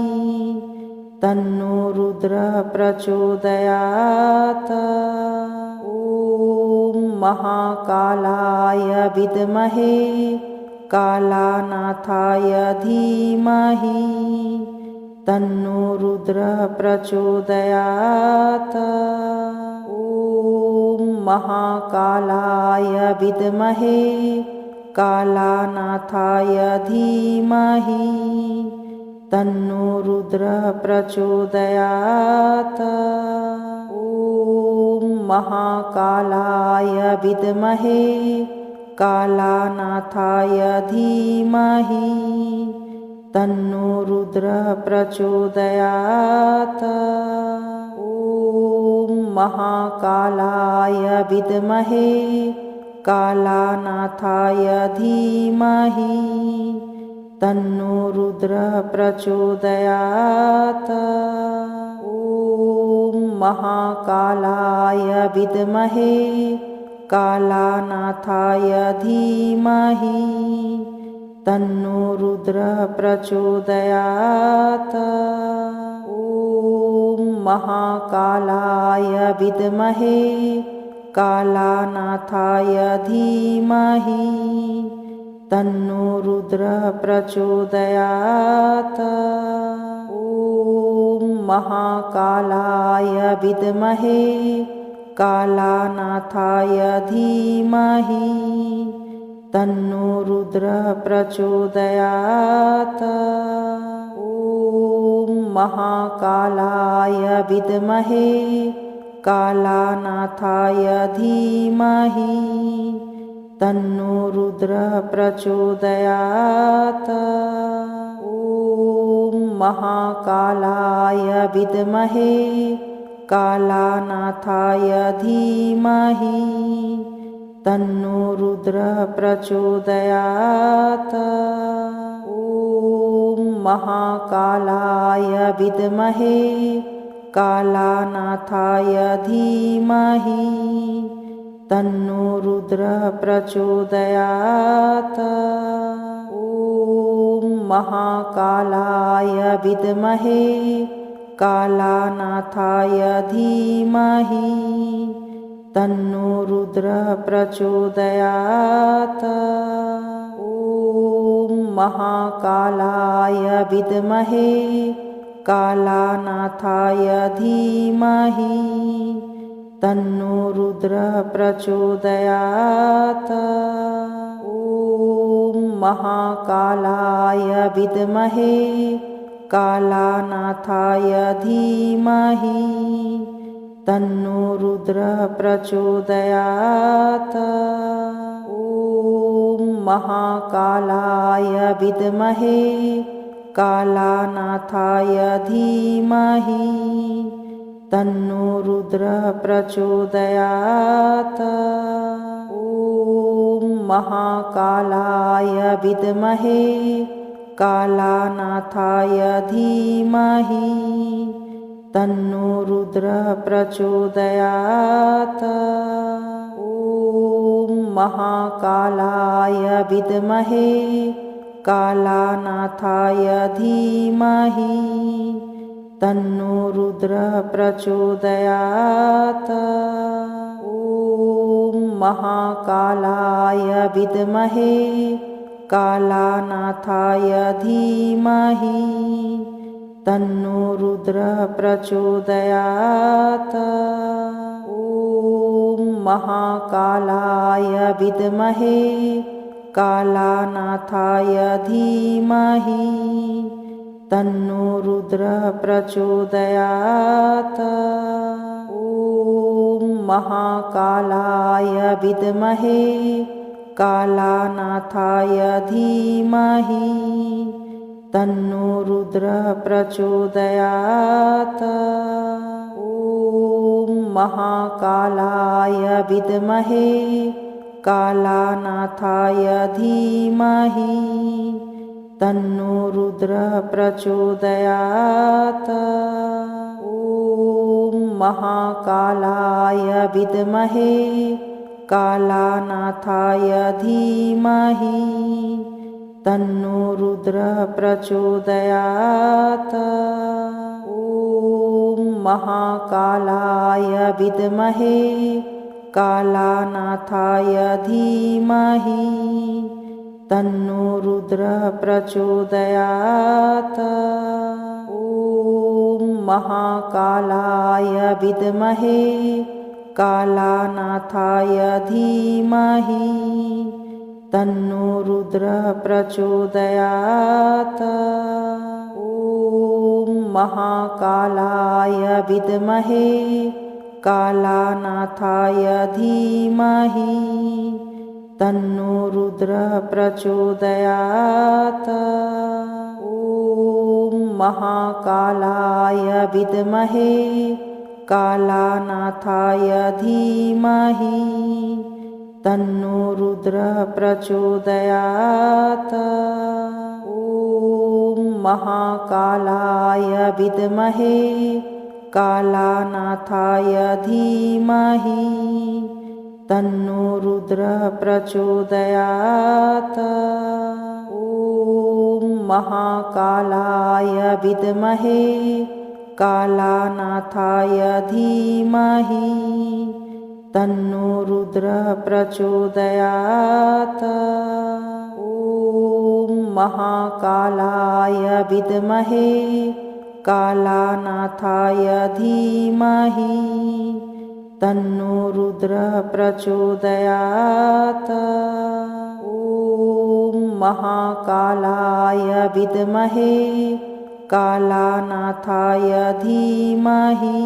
तन्नो रुद्रः प्रचोदयात्। ॐ महाकालाय विद्महे कालानाथाय धीमहि तन्नो रुद्रः प्रचोदयात्। ॐ महाकालाय विद्महे कालानाथाय धीमहि तन्नो रुद्रः प्रचोदयात्। ॐ महाकालाय विद्महे कालानाथाय धीमहि तन्नो रुद्रः प्रचोदयात्। ॐ महाकालाय विद्महे कालानाथाय धीमहि तन्नो रुद्रः प्रचोदयात्। ॐ महाकालाय विद्महे कालानाथाय धीमहि तन्नो रुद्रः प्रचोदयात्। ॐ महाकालाय विद्महे कालानाथाय धीमहि तन्नो रुद्रः प्रचोदयात्। ॐ महाकालाय विद्महे कालानाथाय धीमहि तन्नो रुद्रः प्रचोदयात्। ॐ महाकालाय विद्महे कालानाथाय धीमहि तन्नो रुद्रः प्रचोदयात्। ॐ महाकालाय विद्महे कालानाथाय धीमहि तन्नो रुद्रः प्रचोदयात्। ॐ महाकालाय विद्महे कालानाथाय धीमहि तन्नो रुद्रः प्रचोदयात्। ॐ महाकालाय विद्महे कालानाथाय धीमहि तन्नो रुद्रः प्रचोदयात्। ॐ महाकालाय विद्महे कालानाथाय धीमहि तन्नो रुद्रः प्रचोदयात्। ॐ महाकालाय विद्महे कालानाथाय धीमहि तन्नो रुद्रः प्रचोदयात्। ॐ महाकालाय विद्महे कालानाथाय धीमहि तन्नो रुद्रः प्रचोदयात्। ॐ महाकालाय विद्महे कालानाथाय धीमहि तन्नो रुद्रः प्रचोदयात्। ॐ महाकालाय विद्महे कालानाथाय धीमहि तन्नो रुद्रः प्रचोदयात्। ॐ महाकालाय विद्महे कालानाथाय धीमहि तन्नो रुद्रः प्रचोदयात्। ॐ महाकालाय विद्महे कालानाथाय धीमहि तन्नो रुद्रः प्रचोदयात्। ॐ महाकालाय विद्महे कालानाथाय धीमहि तन्नो रुद्रः प्रचोदयात्। ॐ महाकालाय विद्महे कालानाथाय धीमहि तन्नो रुद्रः प्रचोदयात्। ॐ महाकालाय विद्महे कालानाथाय धीमहि तन्नो रुद्रः प्रचोदयात्। ॐ महाकालाय विद्महे कालानाथाय धीमहि तन्नो रुद्रः प्रचोदयात्। ॐ महाकालाय विद्महे कालानाथाय धीमहि तन्नो रुद्रः प्रचोदयात्। ॐ महाकालाय विद्महे कालानाथाय धीमहि तन्नो रुद्रः प्रचोदयात्। ॐ महाकालाय विद्महे कालानाथाय धीमहि तन्नो रुद्रः प्रचोदयात्। ॐ महाकालाय विद्महे कालानाथाय धीमहि तन्नो रुद्रः प्रचोदयात्। ॐ महाकालाय विद्महे कालानाथाय धीमहि तन्नो रुद्रः प्रचोदयात्। ॐ महाकालाय विद्महे कालानाथाय धीमहि तन्नो रुद्रः प्रचोदयात्। ॐ महाकालाय विद्महे कालानाथाय धीमहि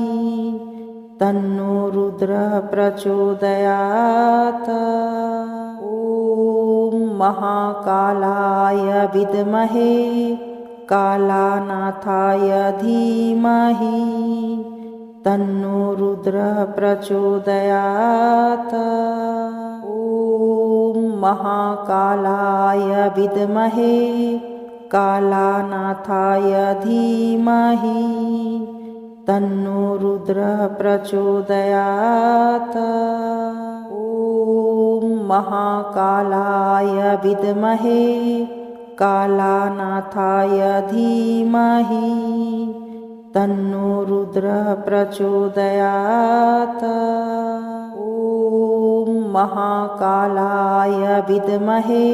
तन्नो रुद्रः प्रचोदयात्। ॐ महाकालाय विद्महे कालानाथाय धीमहि तन्नो रुद्रः प्रचोदयात्। ॐ महाकालाय विद्महे कालानाथाय धीमहि तन्नो रुद्रः प्रचोदयात्। ॐ महाकालाय विद्महे कालानाथाय धीमहि तन्नो रुद्रः प्रचोदयात्। ॐ महाकालाय विद्महे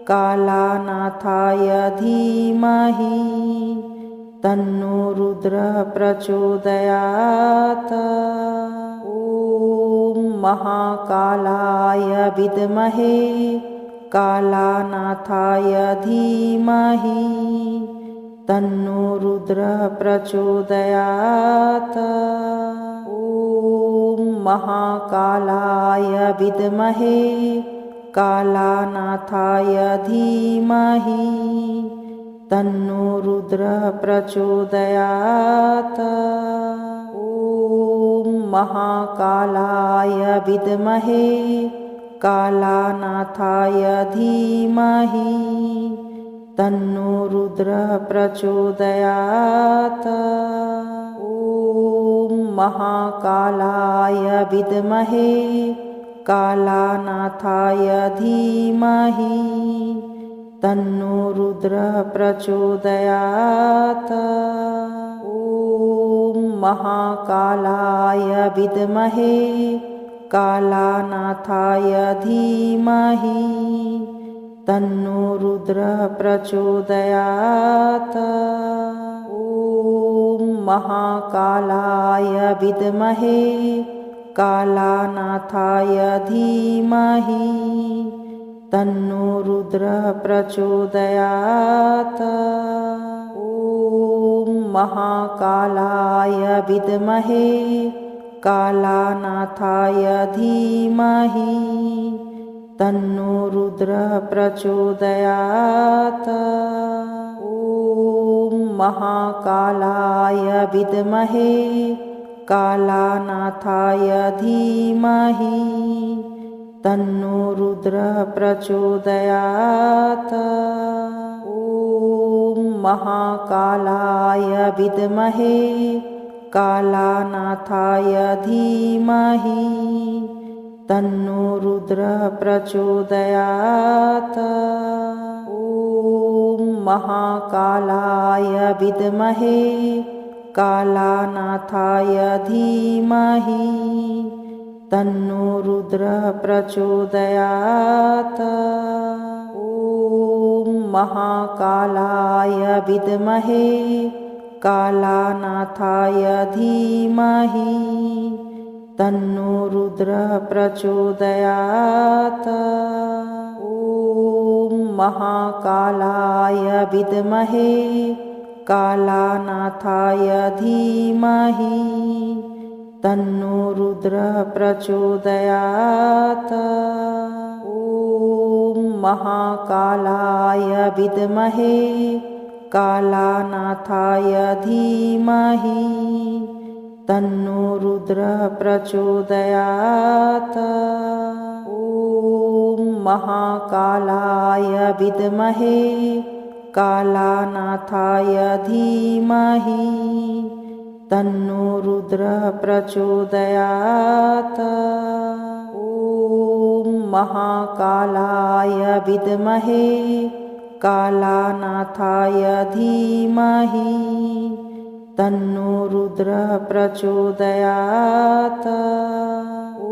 कालानाथाय धीमहि तन्नो रुद्रः प्रचोदयात्। ॐ महाकालाय विद्महे कालानाथाय धीमहि तन्नो रुद्रः प्रचोदयात्। ॐ महाकालाय विद्महे कालानाथाय धीमहि तन्नो रुद्रः प्रचोदयात्। ॐ महाकालाय विद्महे कालानाथाय धीमहि तन्नो रुद्रः प्रचोदयात्। ॐ महाकालाय विद्महे कालानाथाय धीमहि तन्नो रुद्रः प्रचोदयात्। ॐ महाकालाय विद्महे कालानाथाय धीमहि तन्नो रुद्रः प्रचोदयात्। ॐ महाकालाय विद्महे कालानाथाय धीमहि तन्नो रुद्रः प्रचोदयात्। ॐ महाकालाय विद्महे कालानाथाय धीमहि तन्नो रुद्रः प्रचोदयात्। ॐ महाकालाय विद्महे कालानाथाय धीमहि तन्नो रुद्रः प्रचोदयात्। ॐ महाकालाय विद्महे कालानाथाय धीमहि तन्नो रुद्रः प्रचोदयात्। ॐ महाकालाय विद्महे कालानाथाय धीमहि तन्नो रुद्रः प्रचोदयात्। ॐ महाकालाय विद्महे कालानाथाय धीमहि तन्नो रुद्रः प्रचोदयात्। ॐ महाकालाय विद्महे कालानाथाय धीमहि तन्नो रुद्रः प्रचोदयात्। ॐ महाकालाय विद्महे कालानाथाय धीमहि तन्नो रुद्रः प्रचोदयात्। ॐ महाकालाय विद्महे कालानाथाय धीमहि तन्नो रुद्रः प्रचोदयात्। ॐ महाकालाय विद्महे कालानाथाय धीमहि तन्नो रुद्रः प्रचोदयात्। ॐ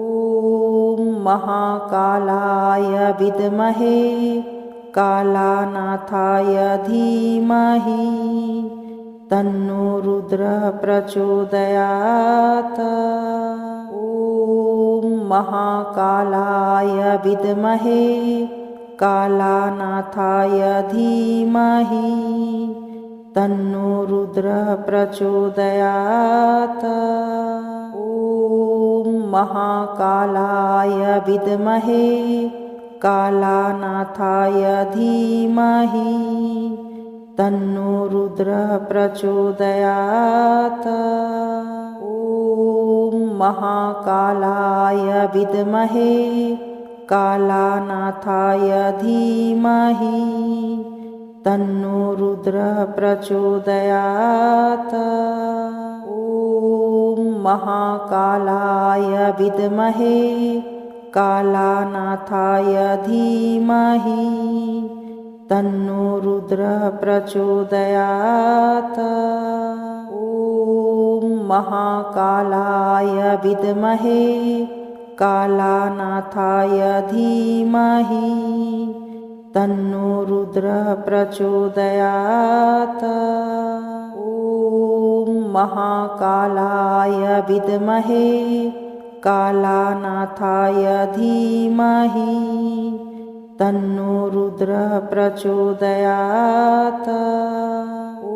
महाकालाय विद्महे कालानाथाय धीमहि तन्नो रुद्रः प्रचोदयात्। ॐ महाकालाय विद्महे कालानाथाय धीमहि तन्नो रुद्रः प्रचोदयात्। ॐ महाकालाय विद्महे कालानाथाय धीमहि तन्नो रुद्रः प्रचोदयात्। ॐ महाकालाय विद्महे कालानाथाय धीमहि तन्नो रुद्रः प्रचोदयात्। ॐ महाकालाय विद्महे कालानाथाय धीमहि तन्नो रुद्रः प्रचोदयात्। ॐ महाकालाय विद्महे कालानाथाय धीमहि तन्नो रुद्रः प्रचोदयात्। ॐ महाकालाय विद्महे कालानाथाय धीमहि तन्नो रुद्रः प्रचोदयात्। ॐ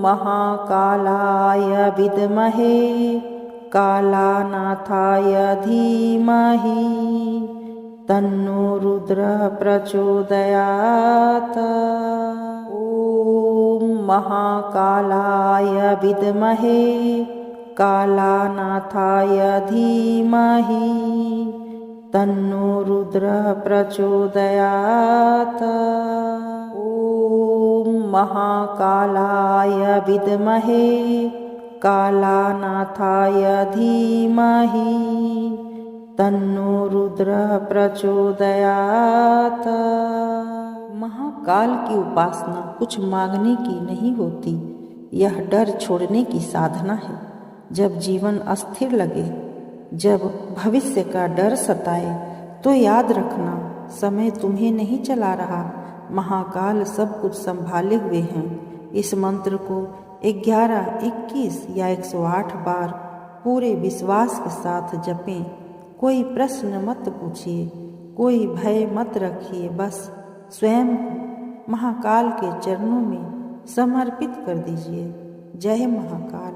महाकालाय विद्महे कालानाथाय धीमहि तन्नो रुद्रः प्रचोदयात्। ॐ महाकालाय विद्महे कालानाथाय धीमहि तन्नो रुद्रः प्रचोदयात्। ॐ महाकालाय विद्महे कालानाथाय धीमहि तन्नो रुद्रः प्रचोदयात्। महाकाल की उपासना कुछ मांगने की नहीं होती, यह डर छोड़ने की साधना है। जब जीवन अस्थिर लगे, जब भविष्य का डर सताए, तो याद रखना समय तुम्हें नहीं चला रहा, महाकाल सब कुछ संभाले हुए हैं। इस मंत्र को 11, 21 या 108 बार पूरे विश्वास के साथ जपें। कोई प्रश्न मत पूछिए, कोई भय मत रखिए, बस स्वयं महाकाल के चरणों में समर्पित कर दीजिए। जय महाकाल।